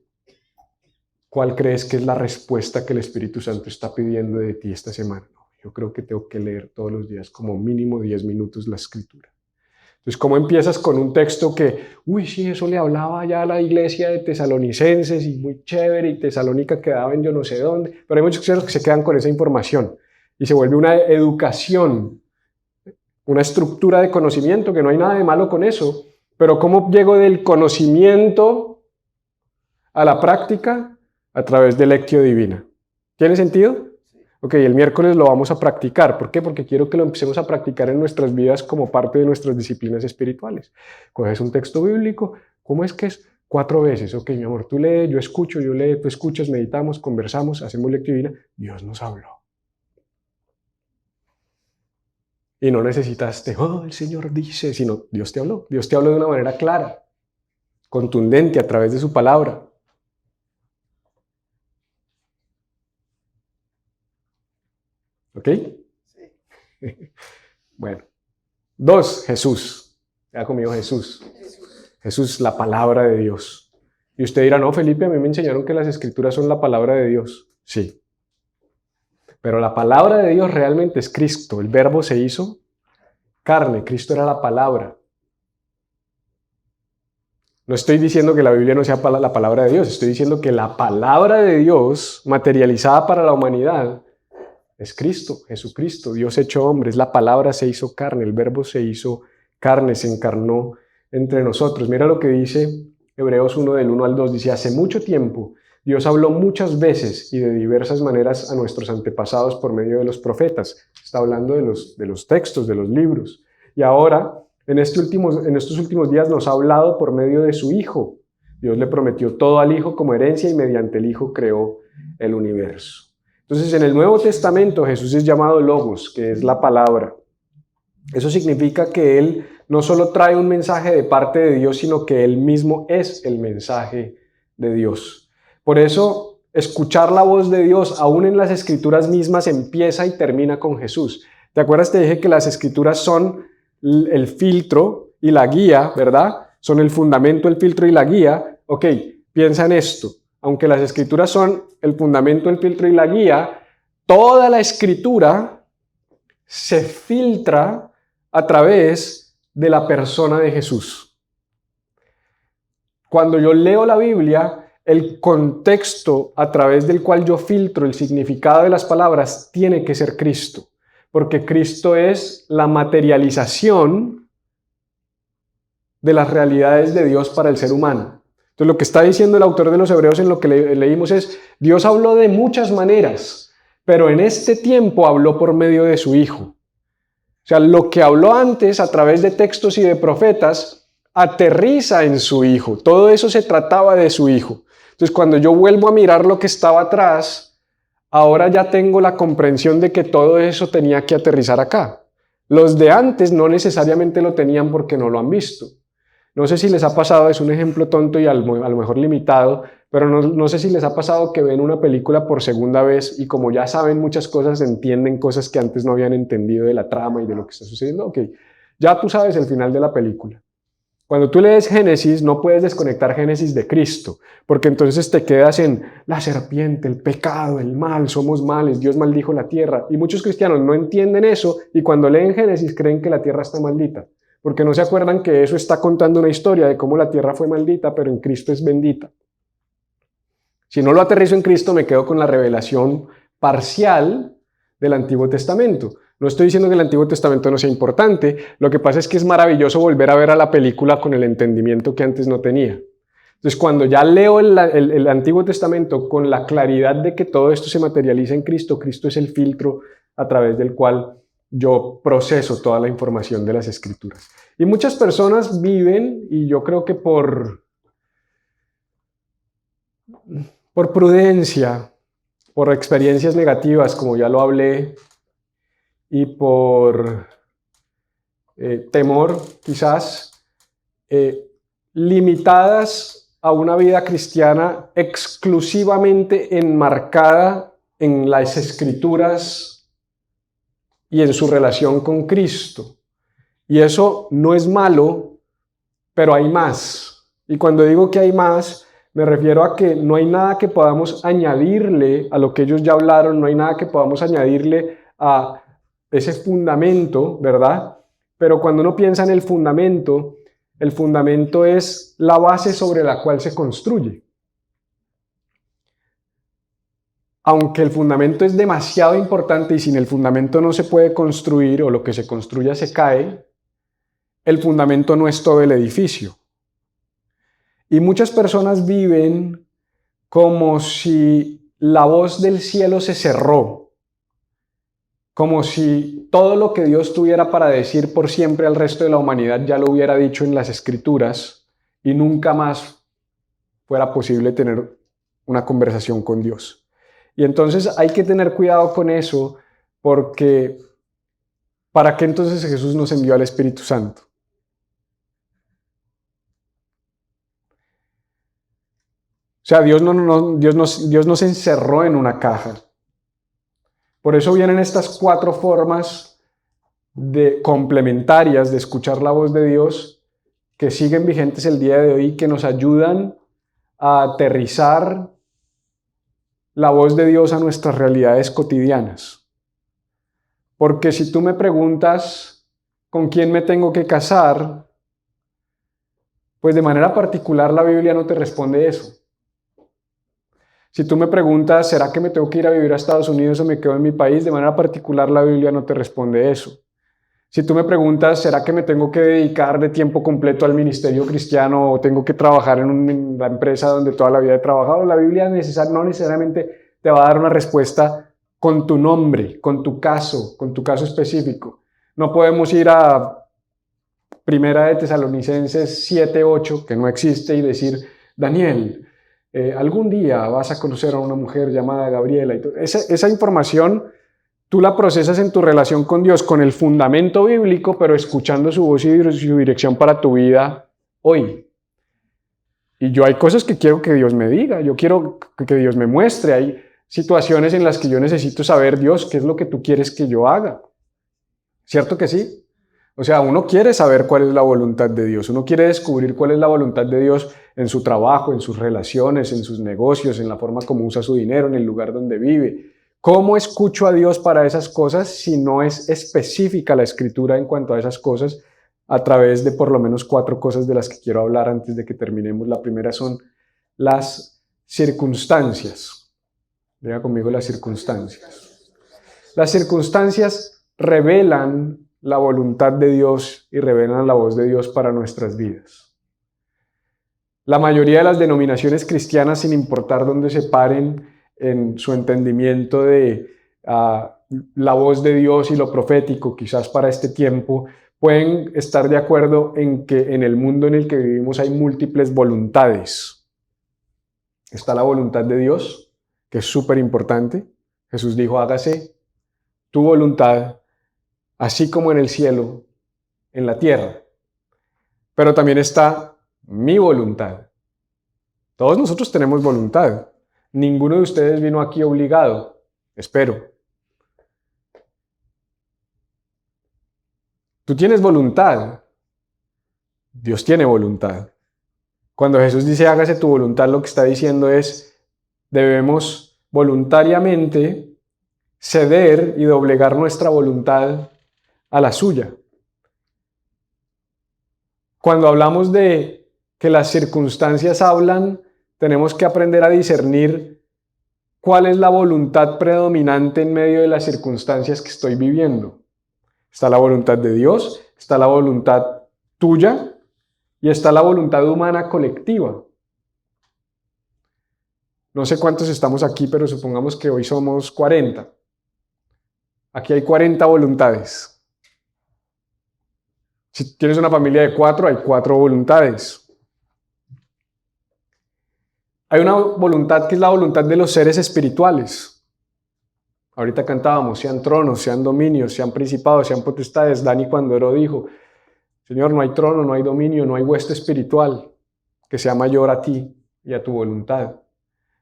[SPEAKER 1] ¿cuál crees que es la respuesta que el Espíritu Santo está pidiendo de ti esta semana? No, yo creo que tengo que leer todos los días como mínimo 10 minutos la Escritura. Entonces, ¿cómo empiezas con un texto que, sí, eso le hablaba ya a la iglesia de Tesalonicenses y muy chévere y Tesalónica quedaba en yo no sé dónde? Pero hay muchos cristianos que se quedan con esa información y se vuelve una educación, una estructura de conocimiento, que no hay nada de malo con eso. Pero ¿cómo llego del conocimiento a la práctica? A través de Lectio Divina. ¿Tiene sentido? Ok, el miércoles lo vamos a practicar. ¿Por qué? Porque quiero que lo empecemos a practicar en nuestras vidas como parte de nuestras disciplinas espirituales. Coges un texto bíblico, ¿cómo es que es? 4 veces. Ok, mi amor, tú lees, yo escucho, yo leo, tú escuchas, meditamos, conversamos, hacemos Lectio Divina. Dios nos habló. Y no necesitaste, el Señor dice, sino Dios te habló. Dios te habló de una manera clara, contundente, a través de su palabra. ¿Ok? Sí. Bueno. 2, Jesús. Ya conmigo Jesús. Jesús, la palabra de Dios. Y usted dirá, no, Felipe, a mí me enseñaron que las Escrituras son la palabra de Dios. Sí. Pero la palabra de Dios realmente es Cristo. El verbo se hizo carne. Cristo era la palabra. No estoy diciendo que la Biblia no sea la palabra de Dios. Estoy diciendo que la palabra de Dios materializada para la humanidad es Cristo, Jesucristo, Dios hecho hombre. Es la palabra se hizo carne, el verbo se hizo carne, se encarnó entre nosotros. Mira lo que dice Hebreos 1 del 1 al 2. Dice, hace mucho tiempo Dios habló muchas veces y de diversas maneras a nuestros antepasados por medio de los profetas. Está hablando de los textos, de los libros. Y ahora, en estos últimos días nos ha hablado por medio de su Hijo. Dios le prometió todo al Hijo como herencia y mediante el Hijo creó el universo. Entonces, en el Nuevo Testamento Jesús es llamado Logos, que es la palabra. Eso significa que Él no solo trae un mensaje de parte de Dios, sino que Él mismo es el mensaje de Dios. Por eso, escuchar la voz de Dios, aún en las Escrituras mismas, empieza y termina con Jesús. ¿Te acuerdas? Te dije que las Escrituras son el filtro y la guía, ¿verdad? Son el fundamento, el filtro y la guía. Ok, piensa en esto. Aunque las Escrituras son el fundamento, el filtro y la guía, toda la Escritura se filtra a través de la persona de Jesús. Cuando yo leo la Biblia, el contexto a través del cual yo filtro el significado de las palabras tiene que ser Cristo, porque Cristo es la materialización de las realidades de Dios para el ser humano. Entonces, lo que está diciendo el autor de los Hebreos en lo que leímos es, Dios habló de muchas maneras, pero en este tiempo habló por medio de su Hijo. O sea, lo que habló antes a través de textos y de profetas aterriza en su Hijo. Todo eso se trataba de su Hijo. Entonces, cuando yo vuelvo a mirar lo que estaba atrás, ahora ya tengo la comprensión de que todo eso tenía que aterrizar acá. Los de antes no necesariamente lo tenían porque no lo han visto. No sé si les ha pasado, es un ejemplo tonto y a lo mejor limitado, pero no sé si les ha pasado que ven una película por segunda vez y como ya saben muchas cosas, entienden cosas que antes no habían entendido de la trama y de lo que está sucediendo. Ok, ya tú sabes el final de la película. Cuando tú lees Génesis, no puedes desconectar Génesis de Cristo, porque entonces te quedas en la serpiente, el pecado, el mal, somos males, Dios maldijo la tierra. Y muchos cristianos no entienden eso y cuando leen Génesis creen que la tierra está maldita, porque no se acuerdan que eso está contando una historia de cómo la tierra fue maldita, pero en Cristo es bendita. Si no lo aterrizo en Cristo, me quedo con la revelación parcial del Antiguo Testamento. No estoy diciendo que el Antiguo Testamento no sea importante, lo que pasa es que es maravilloso volver a ver a la película con el entendimiento que antes no tenía. Entonces, cuando ya leo el Antiguo Testamento con la claridad de que todo esto se materializa en Cristo, Cristo es el filtro a través del cual yo proceso toda la información de las Escrituras. Y muchas personas viven, y yo creo que por prudencia, por experiencias negativas, como ya lo hablé, y por temor, quizás, limitadas a una vida cristiana exclusivamente enmarcada en las Escrituras y en su relación con Cristo. Y eso no es malo, pero hay más. Y cuando digo que hay más, me refiero a que no hay nada que podamos añadirle a lo que ellos ya hablaron, no hay nada que podamos añadirle a ese fundamento, ¿verdad? Pero cuando uno piensa en el fundamento es la base sobre la cual se construye. Aunque el fundamento es demasiado importante y sin el fundamento no se puede construir o lo que se construya se cae, el fundamento no es todo el edificio. Y muchas personas viven como si la voz del cielo se cerró, como si todo lo que Dios tuviera para decir por siempre al resto de la humanidad ya lo hubiera dicho en las Escrituras y nunca más fuera posible tener una conversación con Dios. Y entonces hay que tener cuidado con eso, porque ¿para qué entonces Jesús nos envió al Espíritu Santo? O sea, Dios no se encerró en una caja. Por eso vienen estas 4 formas complementarias de escuchar la voz de Dios que siguen vigentes el día de hoy, que nos ayudan a aterrizar la voz de Dios a nuestras realidades cotidianas. Porque si tú me preguntas con quién me tengo que casar, pues de manera particular la Biblia no te responde eso. Si tú me preguntas, ¿será que me tengo que ir a vivir a Estados Unidos o me quedo en mi país? De manera particular la Biblia no te responde eso. Si tú me preguntas, ¿será que me tengo que dedicar de tiempo completo al ministerio cristiano o tengo que trabajar en la empresa donde toda la vida he trabajado? La Biblia no necesariamente te va a dar una respuesta con tu nombre, con tu caso específico. No podemos ir a Primera de Tesalonicenses 7:8, que no existe, y decir, Daniel, algún día vas a conocer a una mujer llamada Gabriela. Esa información tú la procesas en tu relación con Dios, con el fundamento bíblico, pero escuchando su voz y su dirección para tu vida hoy. Y yo hay cosas que quiero que Dios me diga, yo quiero que Dios me muestre, hay situaciones en las que yo necesito saber, Dios, ¿qué es lo que tú quieres que yo haga? ¿Cierto que sí? O sea, uno quiere saber cuál es la voluntad de Dios, uno quiere descubrir cuál es la voluntad de Dios en su trabajo, en sus relaciones, en sus negocios, en la forma como usa su dinero, en el lugar donde vive. ¿Cómo escucho a Dios para esas cosas si no es específica la Escritura en cuanto a esas cosas? a través de por lo menos 4 cosas de las que quiero hablar antes de que terminemos. La primera son las circunstancias. Diga conmigo las circunstancias. Las circunstancias revelan la voluntad de Dios y revelan la voz de Dios para nuestras vidas. La mayoría de las denominaciones cristianas, sin importar dónde se paren en su entendimiento de la voz de Dios y lo profético, quizás para este tiempo, pueden estar de acuerdo en que en el mundo en el que vivimos hay múltiples voluntades. Está la voluntad de Dios, que es súper importante. Jesús dijo, hágase tu voluntad, así como en el cielo, en la tierra. Pero también está mi voluntad. Todos nosotros tenemos voluntad. Ninguno de ustedes vino aquí obligado, espero. Tú tienes voluntad. Dios tiene voluntad. Cuando Jesús dice hágase tu voluntad, lo que está diciendo es debemos voluntariamente ceder y doblegar nuestra voluntad a la suya. Cuando hablamos de que las circunstancias hablan, tenemos que aprender a discernir cuál es la voluntad predominante en medio de las circunstancias que estoy viviendo. Está la voluntad de Dios, está la voluntad tuya y está la voluntad humana colectiva. No sé cuántos estamos aquí, pero supongamos que hoy somos 40. Aquí hay 40 voluntades. Si tienes una familia de 4, hay 4 voluntades. Hay una voluntad que es la voluntad de los seres espirituales. Ahorita cantábamos, sean tronos, sean dominios, sean principados, sean potestades. Dani cuando oró dijo, Señor, no hay trono, no hay dominio, no hay hueste espiritual que sea mayor a ti y a tu voluntad.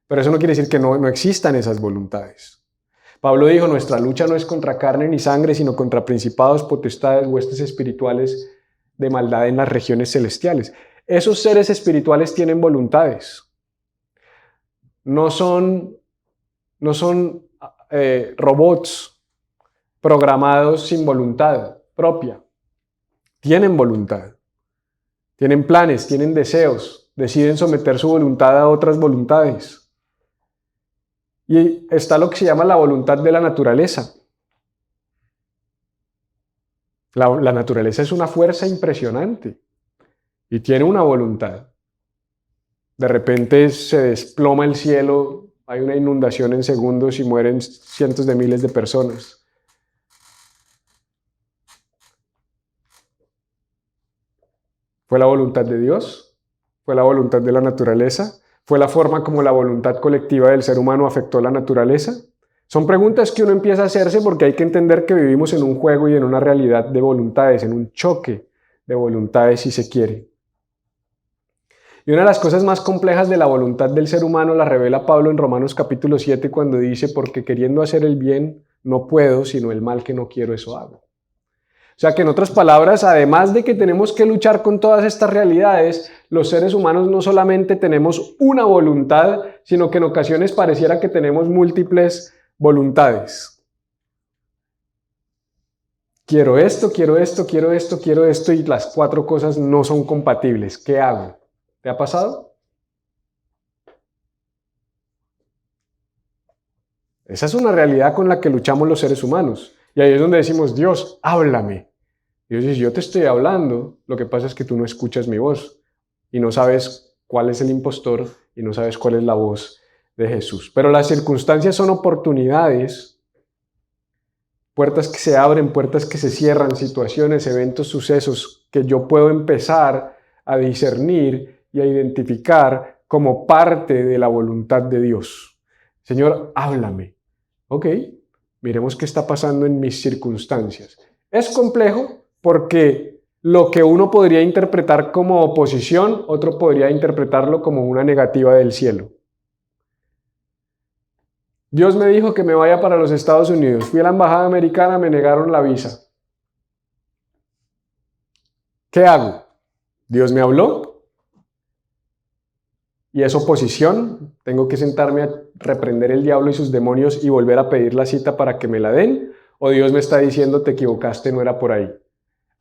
[SPEAKER 1] Pero eso no quiere decir que no existan esas voluntades. Pablo dijo, nuestra lucha no es contra carne ni sangre, sino contra principados, potestades, huestes espirituales de maldad en las regiones celestiales. Esos seres espirituales tienen voluntades. No son robots programados sin voluntad propia. Tienen voluntad, tienen planes, tienen deseos, deciden someter su voluntad a otras voluntades. Y está lo que se llama la voluntad de la naturaleza. La naturaleza es una fuerza impresionante y tiene una voluntad. De repente se desploma el cielo, hay una inundación en segundos y mueren cientos de miles de personas. ¿Fue la voluntad de Dios? ¿Fue la voluntad de la naturaleza? ¿Fue la forma como la voluntad colectiva del ser humano afectó la naturaleza? Son preguntas que uno empieza a hacerse porque hay que entender que vivimos en un juego y en una realidad de voluntades, en un choque de voluntades si se quiere. Y una de las cosas más complejas de la voluntad del ser humano la revela Pablo en Romanos capítulo 7 cuando dice, porque queriendo hacer el bien no puedo, sino el mal que no quiero eso hago. O sea que en otras palabras, además de que tenemos que luchar con todas estas realidades, los seres humanos no solamente tenemos una voluntad, sino que en ocasiones pareciera que tenemos múltiples voluntades. Quiero esto, quiero esto, quiero esto, quiero esto, y las 4 cosas no son compatibles. ¿Qué hago? ¿Te ha pasado? Esa es una realidad con la que luchamos los seres humanos. Y ahí es donde decimos, Dios, háblame. Dios dice, yo te estoy hablando, lo que pasa es que tú no escuchas mi voz y no sabes cuál es el impostor y no sabes cuál es la voz de Jesús. Pero las circunstancias son oportunidades, puertas que se abren, puertas que se cierran, situaciones, eventos, sucesos que yo puedo empezar a discernir y a identificar como parte de la voluntad de Dios. Señor, háblame. Ok, miremos qué está pasando en mis circunstancias. Es complejo porque lo que uno podría interpretar como oposición, otro podría interpretarlo como una negativa del cielo. Dios me dijo que me vaya para los Estados Unidos. Fui a la embajada americana, me negaron la visa. ¿Qué hago? Dios me habló y es oposición. Tengo que sentarme a reprender el diablo y sus demonios y volver a pedir la cita para que me la den. O Dios me está diciendo, te equivocaste, no era por ahí.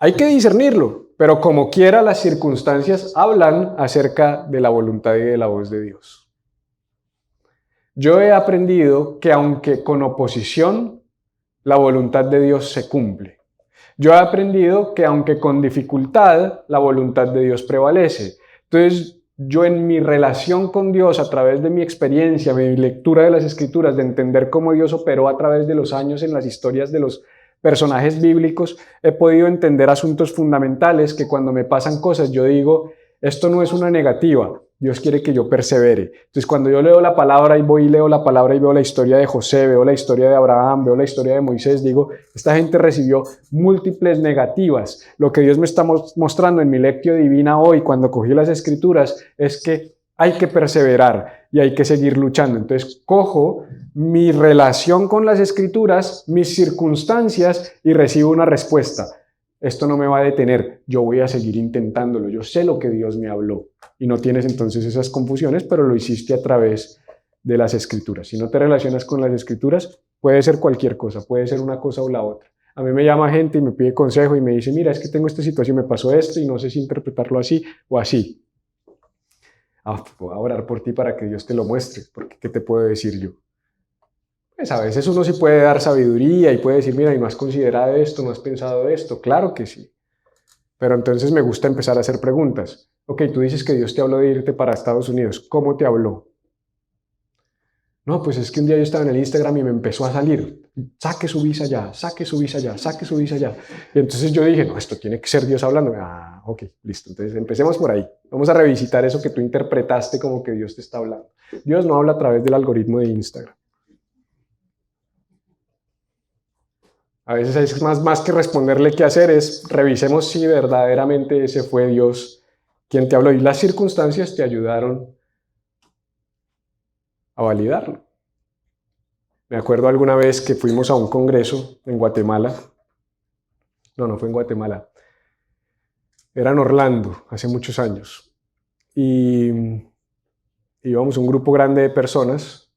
[SPEAKER 1] Hay que discernirlo, pero como quiera las circunstancias hablan acerca de la voluntad y de la voz de Dios. Yo he aprendido que aunque con oposición, la voluntad de Dios se cumple. Yo he aprendido que aunque con dificultad, la voluntad de Dios prevalece. Entonces, yo en mi relación con Dios, a través de mi experiencia, mi lectura de las Escrituras, de entender cómo Dios operó a través de los años en las historias de los personajes bíblicos, he podido entender asuntos fundamentales que cuando me pasan cosas yo digo, esto no es una negativa, Dios quiere que yo persevere. Entonces cuando yo leo la palabra y voy y leo la palabra y veo la historia de José, veo la historia de Abraham, veo la historia de Moisés, digo, esta gente recibió múltiples negativas. Lo que Dios me está mostrando en mi lectio divina hoy, cuando cogí las Escrituras, es que hay que perseverar y hay que seguir luchando. Entonces cojo mi relación con las Escrituras, mis circunstancias y recibo una respuesta. Esto no me va a detener, yo voy a seguir intentándolo, yo sé lo que Dios me habló. Y no tienes entonces esas confusiones, pero lo hiciste a través de las Escrituras. Si no te relacionas con las Escrituras, puede ser cualquier cosa, puede ser una cosa o la otra. A mí me llama gente y me pide consejo y me dice, mira, es que tengo esta situación, me pasó esto y no sé si interpretarlo así o así. Voy a orar por ti para que Dios te lo muestre, porque ¿qué te puedo decir yo? Pues a veces uno sí puede dar sabiduría y puede decir, mira, ¿y no has considerado esto, no has pensado esto? Claro que sí. Pero entonces me gusta empezar a hacer preguntas. Ok, tú dices que Dios te habló de irte para Estados Unidos. ¿Cómo te habló? No, pues es que un día yo estaba en el Instagram y me empezó a salir. Saque su visa ya, saque su visa ya, saque su visa ya. Y entonces yo dije, no, esto tiene que ser Dios hablando. Ok, listo. Entonces empecemos por ahí. Vamos a revisitar eso que tú interpretaste como que Dios te está hablando. Dios no habla a través del algoritmo de Instagram. A veces es más que responderle qué hacer, es revisemos si verdaderamente ese fue Dios quien te habló y las circunstancias te ayudaron a validarlo. Me acuerdo alguna vez que fuimos a un congreso en Guatemala. No fue en Guatemala. Era en Orlando, hace muchos años. Y íbamos un grupo grande de personas.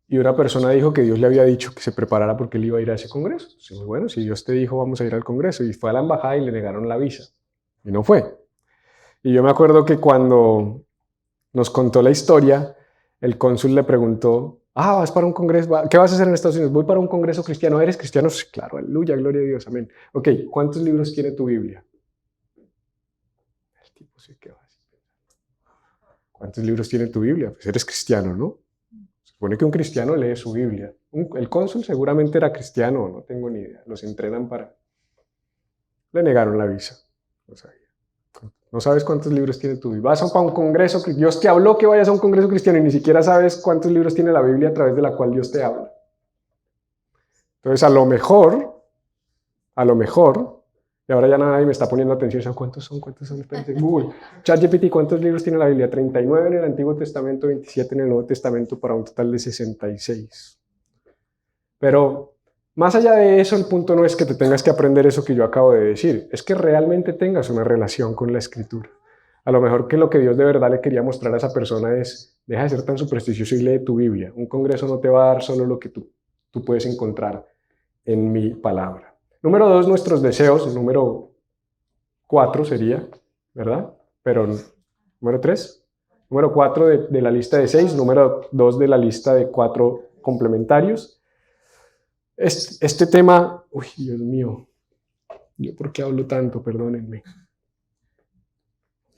[SPEAKER 1] Y una persona dijo que Dios le había dicho que se preparara porque él iba a ir a ese congreso. Sí, bueno, si Dios te dijo vamos a ir al congreso. Y fue a la embajada y le negaron la visa. Y no fue. Y yo me acuerdo que cuando nos contó la historia, el cónsul le preguntó, vas para un congreso, ¿qué vas a hacer en Estados Unidos? Voy para un congreso cristiano. ¿Eres cristiano? Sí, claro, aleluya, gloria a Dios, amén. Ok, ¿cuántos libros tiene tu Biblia? El tipo sí que va así. ¿Cuántos libros tiene tu Biblia? Pues eres cristiano, ¿no? Se supone que un cristiano lee su Biblia. El cónsul seguramente era cristiano, no tengo ni idea. Los entrenan para... Le negaron la visa. No sabía. No sabes cuántos libros tiene tu Biblia. Vas a un congreso, Dios te habló que vayas a un congreso cristiano y ni siquiera sabes cuántos libros tiene la Biblia a través de la cual Dios te habla. Entonces, a lo mejor, y ahora ya nadie me está poniendo atención, ¿cuántos son? Espérense, Google. ChatGPT, ¿cuántos libros tiene la Biblia? 39 en el Antiguo Testamento, 27 en el Nuevo Testamento, para un total de 66. Pero más allá de eso, el punto no es que te tengas que aprender eso que yo acabo de decir, es que realmente tengas una relación con la Escritura. A lo mejor que lo que Dios de verdad le quería mostrar a esa persona es, deja de ser tan supersticioso y lee tu Biblia. Un congreso no te va a dar solo lo que tú puedes encontrar en mi palabra. Número 2, nuestros deseos. Número 4 sería, ¿verdad? Pero número 3. Número 4 de la lista de 6. Número 2 de la lista de 4 complementarios. Este tema, uy, Dios mío, ¿yo por qué hablo tanto? Perdónenme.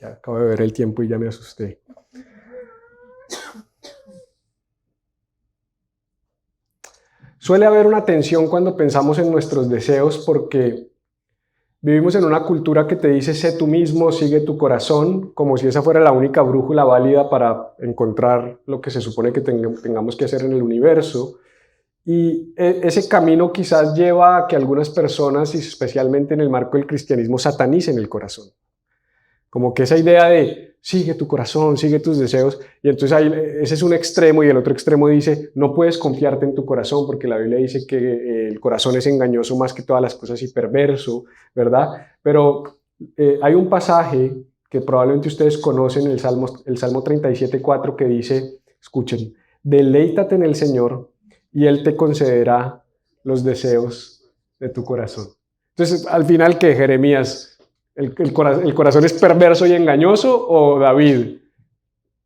[SPEAKER 1] Ya acabo de ver el tiempo y ya me asusté. Suele haber una tensión cuando pensamos en nuestros deseos porque vivimos en una cultura que te dice sé tú mismo, sigue tu corazón, como si esa fuera la única brújula válida para encontrar lo que se supone que tengamos que hacer en el universo. Y ese camino quizás lleva a que algunas personas, y especialmente en el marco del cristianismo, satanicen el corazón. Como que esa idea de sigue tu corazón, sigue tus deseos, y entonces ese es un extremo y el otro extremo dice no puedes confiarte en tu corazón porque la Biblia dice que el corazón es engañoso más que todas las cosas y perverso, ¿verdad? Pero hay un pasaje que probablemente ustedes conocen, el Salmo 37:4, que dice, escuchen, deleítate en el Señor y Él te concederá los deseos de tu corazón. Entonces, al final, ¿qué, Jeremías? ¿El corazón es perverso y engañoso o David?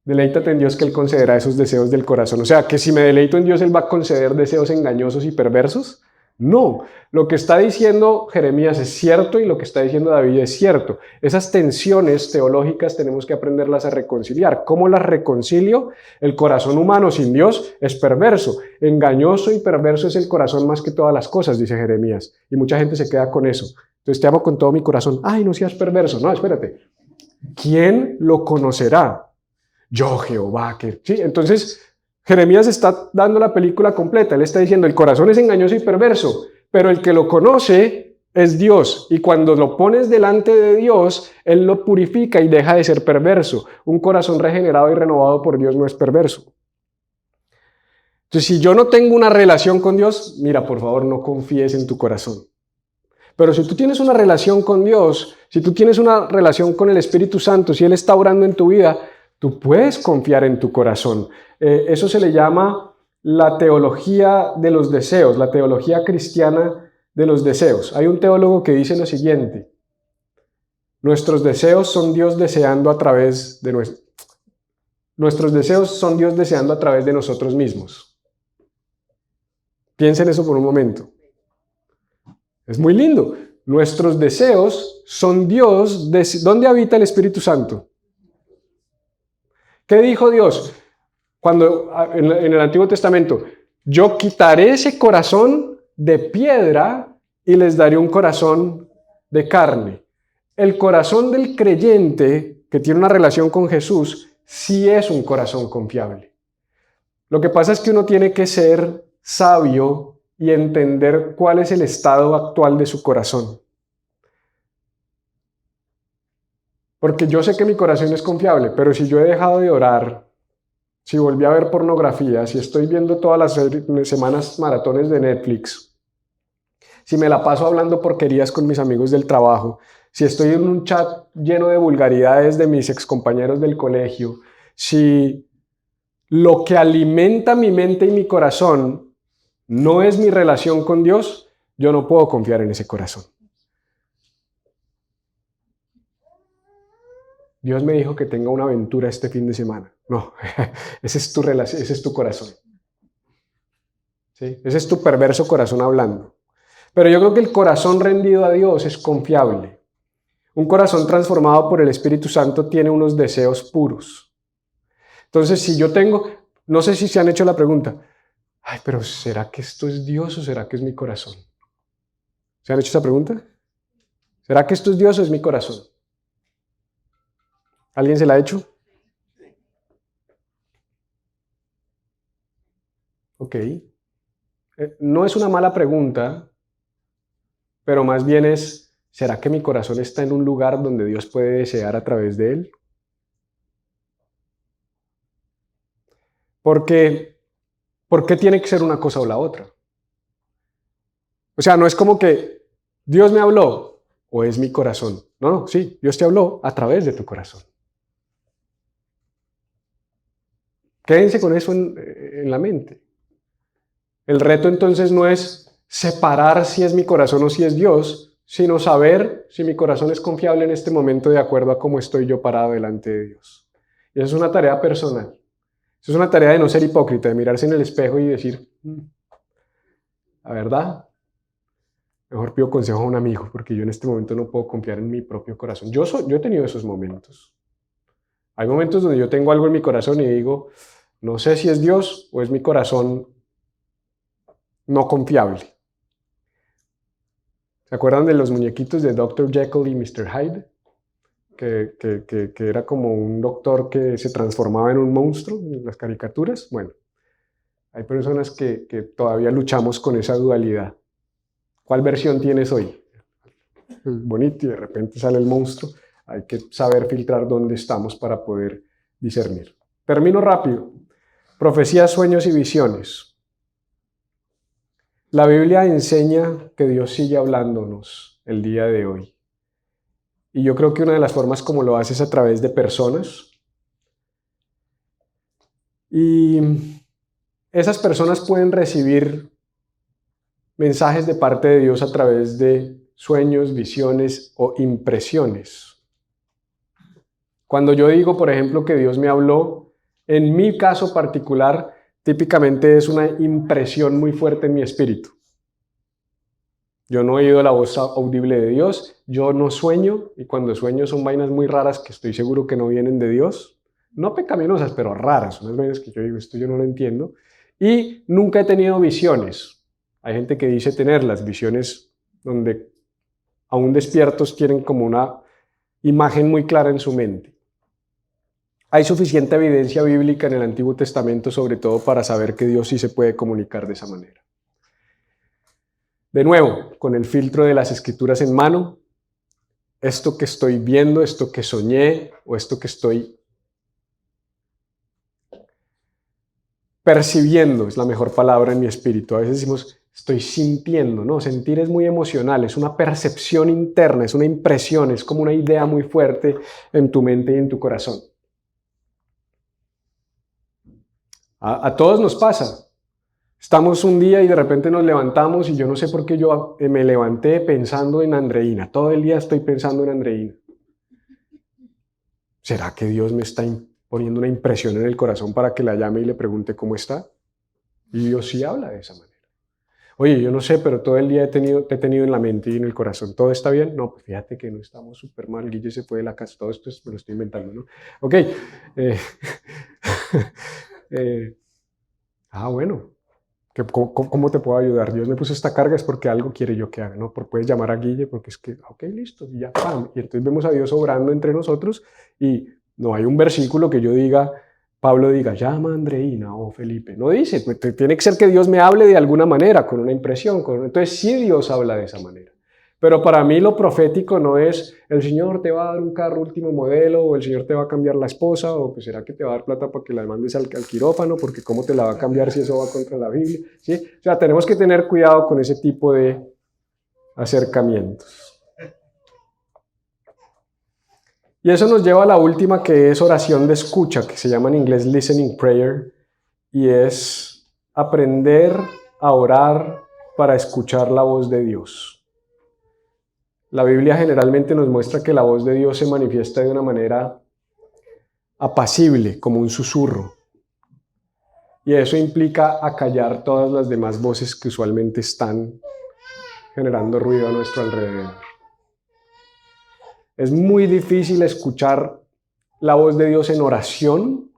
[SPEAKER 1] Deleítate en Dios que Él concederá esos deseos del corazón. O sea, que si me deleito en Dios, Él va a conceder deseos engañosos y perversos. No, lo que está diciendo Jeremías es cierto y lo que está diciendo David es cierto. Esas tensiones teológicas tenemos que aprenderlas a reconciliar. ¿Cómo las reconcilio? El corazón humano sin Dios es perverso. Engañoso y perverso es el corazón más que todas las cosas, dice Jeremías. Y mucha gente se queda con eso. Entonces te amo con todo mi corazón. Ay, no seas perverso. No, espérate. ¿Quién lo conocerá? Yo, Jehová, que... Sí, entonces Jeremías está dando la película completa. Él está diciendo, el corazón es engañoso y perverso, pero el que lo conoce es Dios. Y cuando lo pones delante de Dios, Él lo purifica y deja de ser perverso. Un corazón regenerado y renovado por Dios no es perverso. Entonces, si yo no tengo una relación con Dios, mira, por favor, no confíes en tu corazón. Pero si tú tienes una relación con Dios, si tú tienes una relación con el Espíritu Santo, si Él está obrando en tu vida, tú puedes confiar en tu corazón. Eso se le llama la teología de los deseos, la teología cristiana de los deseos. Hay un teólogo que dice lo siguiente: nuestros deseos son Dios deseando a través de nuestros deseos son Dios deseando a través de nosotros mismos. Piensen eso por un momento. Es muy lindo. Nuestros deseos son Dios. ¿Dónde habita el Espíritu Santo? ¿Qué dijo Dios cuando en el Antiguo Testamento? Yo quitaré ese corazón de piedra y les daré un corazón de carne. El corazón del creyente que tiene una relación con Jesús sí es un corazón confiable. Lo que pasa es que uno tiene que ser sabio y entender cuál es el estado actual de su corazón. Porque yo sé que mi corazón es confiable, pero si yo he dejado de orar, si volví a ver pornografía, si estoy viendo todas las semanas maratones de Netflix, si me la paso hablando porquerías con mis amigos del trabajo, si estoy en un chat lleno de vulgaridades de mis excompañeros del colegio, si lo que alimenta mi mente y mi corazón no es mi relación con Dios, yo no puedo confiar en ese corazón. Dios me dijo que tenga una aventura este fin de semana. No, ese es tu relación, ese es tu corazón. ¿Sí? Ese es tu perverso corazón hablando. Pero yo creo que el corazón rendido a Dios es confiable. Un corazón transformado por el Espíritu Santo tiene unos deseos puros. Entonces, si yo tengo, no sé si se han hecho la pregunta, ay, pero ¿será que esto es Dios o será que es mi corazón? ¿Se han hecho esa pregunta? ¿Será que esto es Dios o es mi corazón? ¿Alguien se la ha hecho? Ok. No es una mala pregunta, pero más bien es, ¿será que mi corazón está en un lugar donde Dios puede desear a través de él? Porque, ¿por qué tiene que ser una cosa o la otra? O sea, no es como que Dios me habló o es mi corazón. No, no, sí, Dios te habló a través de tu corazón. Quédense con eso en la mente. El reto entonces no es separar si es mi corazón o si es Dios, sino saber si mi corazón es confiable en este momento de acuerdo a cómo estoy yo parado delante de Dios. Y eso es una tarea personal. Eso es una tarea de no ser hipócrita, de mirarse en el espejo y decir, la verdad, mejor pido consejo a un amigo, porque yo en este momento no puedo confiar en mi propio corazón. Yo he tenido esos momentos. Hay momentos donde yo tengo algo en mi corazón y digo, no sé si es Dios o es mi corazón no confiable. ¿Se acuerdan de los muñequitos de Dr. Jekyll y Mr. Hyde? Que era como un doctor que se transformaba en un monstruo en las caricaturas. Bueno, hay personas que todavía luchamos con esa dualidad. ¿Cuál versión tienes hoy? Es bonito y de repente sale el monstruo. Hay que saber filtrar dónde estamos para poder discernir. Termino rápido. Profecías, sueños y visiones. La Biblia enseña que Dios sigue hablándonos el día de hoy. Y yo creo que una de las formas como lo hace es a través de personas. Y esas personas pueden recibir mensajes de parte de Dios a través de sueños, visiones o impresiones. Cuando yo digo, por ejemplo, que Dios me habló, en mi caso particular, típicamente es una impresión muy fuerte en mi espíritu. Yo no he oído la voz audible de Dios, yo no sueño, y cuando sueño son vainas muy raras que estoy seguro que no vienen de Dios. No pecaminosas, pero raras, son las vainas que yo digo, esto yo no lo entiendo. Y nunca he tenido visiones. Hay gente que dice tener las visiones donde aún despiertos tienen como una imagen muy clara en su mente. Hay suficiente evidencia bíblica en el Antiguo Testamento, sobre todo para saber que Dios sí se puede comunicar de esa manera. De nuevo, con el filtro de las Escrituras en mano, esto que estoy viendo, esto que soñé o esto que estoy percibiendo, es la mejor palabra en mi espíritu. A veces decimos, estoy sintiendo, ¿no? Sentir es muy emocional, es una percepción interna, es una impresión, es como una idea muy fuerte en tu mente y en tu corazón. A todos nos pasa. Estamos un día y de repente nos levantamos y yo no sé por qué yo me levanté pensando en Andreina. Todo el día estoy pensando en Andreina. ¿Será que Dios me está poniendo una impresión en el corazón para que la llame y le pregunte cómo está? Y Dios sí habla de esa manera. Oye, yo no sé, pero todo el día te he tenido en la mente y en el corazón. ¿Todo está bien? No, pues fíjate que no estamos súper mal. Guille se fue de la casa. Todo esto me lo estoy inventando, ¿no? Ok. Bueno. ¿Cómo te puedo ayudar? Dios me puso esta carga, es porque algo quiere yo que haga, ¿no? Puedes llamar a Guille porque es que, ok, listo, y ya, ¡pam! Y entonces vemos a Dios obrando entre nosotros y no hay un versículo que yo diga, Pablo diga, llama a Andreina o Felipe. No dice, pues tiene que ser que Dios me hable de alguna manera, con una impresión. Entonces sí Dios habla de esa manera. Pero para mí lo profético no es el Señor te va a dar un carro último modelo o el Señor te va a cambiar la esposa o pues será que te va a dar plata para que la mandes al quirófano porque cómo te la va a cambiar si eso va contra la Biblia, ¿sí? O sea, tenemos que tener cuidado con ese tipo de acercamientos. Y eso nos lleva a la última, que es oración de escucha, que se llama en inglés listening prayer, y es aprender a orar para escuchar la voz de Dios. La Biblia generalmente nos muestra que la voz de Dios se manifiesta de una manera apacible, como un susurro. Y eso implica acallar todas las demás voces que usualmente están generando ruido a nuestro alrededor. Es muy difícil escuchar la voz de Dios en oración,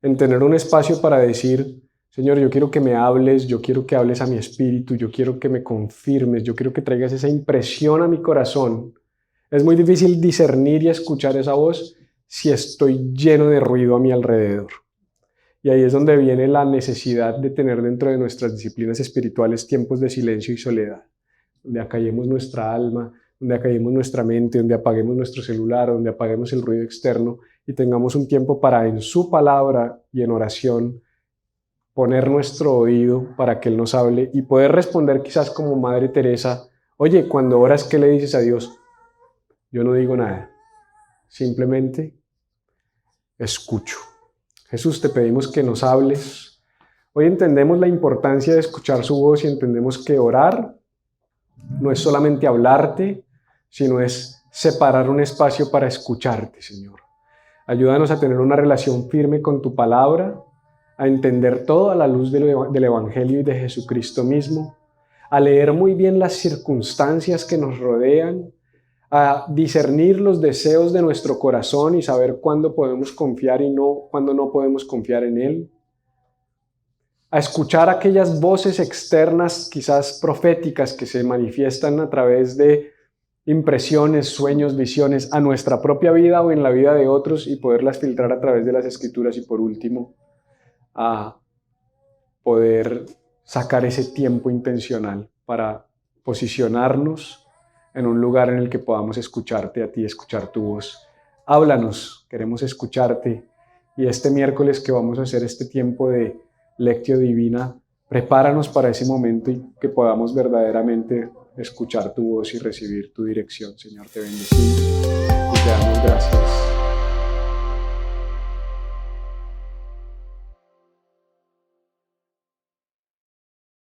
[SPEAKER 1] en tener un espacio para decir, Señor, yo quiero que me hables, yo quiero que hables a mi espíritu, yo quiero que me confirmes, yo quiero que traigas esa impresión a mi corazón. Es muy difícil discernir y escuchar esa voz si estoy lleno de ruido a mi alrededor. Y ahí es donde viene la necesidad de tener dentro de nuestras disciplinas espirituales tiempos de silencio y soledad, donde acallemos nuestra alma, donde acallemos nuestra mente, donde apaguemos nuestro celular, donde apaguemos el ruido externo y tengamos un tiempo para en su palabra y en oración poner nuestro oído para que Él nos hable y poder responder quizás como Madre Teresa, oye, cuando oras, ¿qué le dices a Dios? Yo no digo nada, simplemente escucho. Jesús, te pedimos que nos hables. Hoy entendemos la importancia de escuchar su voz y entendemos que orar no es solamente hablarte, sino es separar un espacio para escucharte, Señor. Ayúdanos a tener una relación firme con tu palabra, a entender todo a la luz del Evangelio y de Jesucristo mismo, a leer muy bien las circunstancias que nos rodean, a discernir los deseos de nuestro corazón y saber cuándo podemos confiar y cuándo no podemos confiar en Él, a escuchar aquellas voces externas, quizás proféticas, que se manifiestan a través de impresiones, sueños, visiones a nuestra propia vida o en la vida de otros y poderlas filtrar a través de las Escrituras y por último, a poder sacar ese tiempo intencional para posicionarnos en un lugar en el que podamos escucharte a ti, escuchar tu voz. Háblanos, queremos escucharte y este miércoles que vamos a hacer este tiempo de Lectio Divina, prepáranos para ese momento y que podamos verdaderamente escuchar tu voz y recibir tu dirección. Señor, te bendecimos.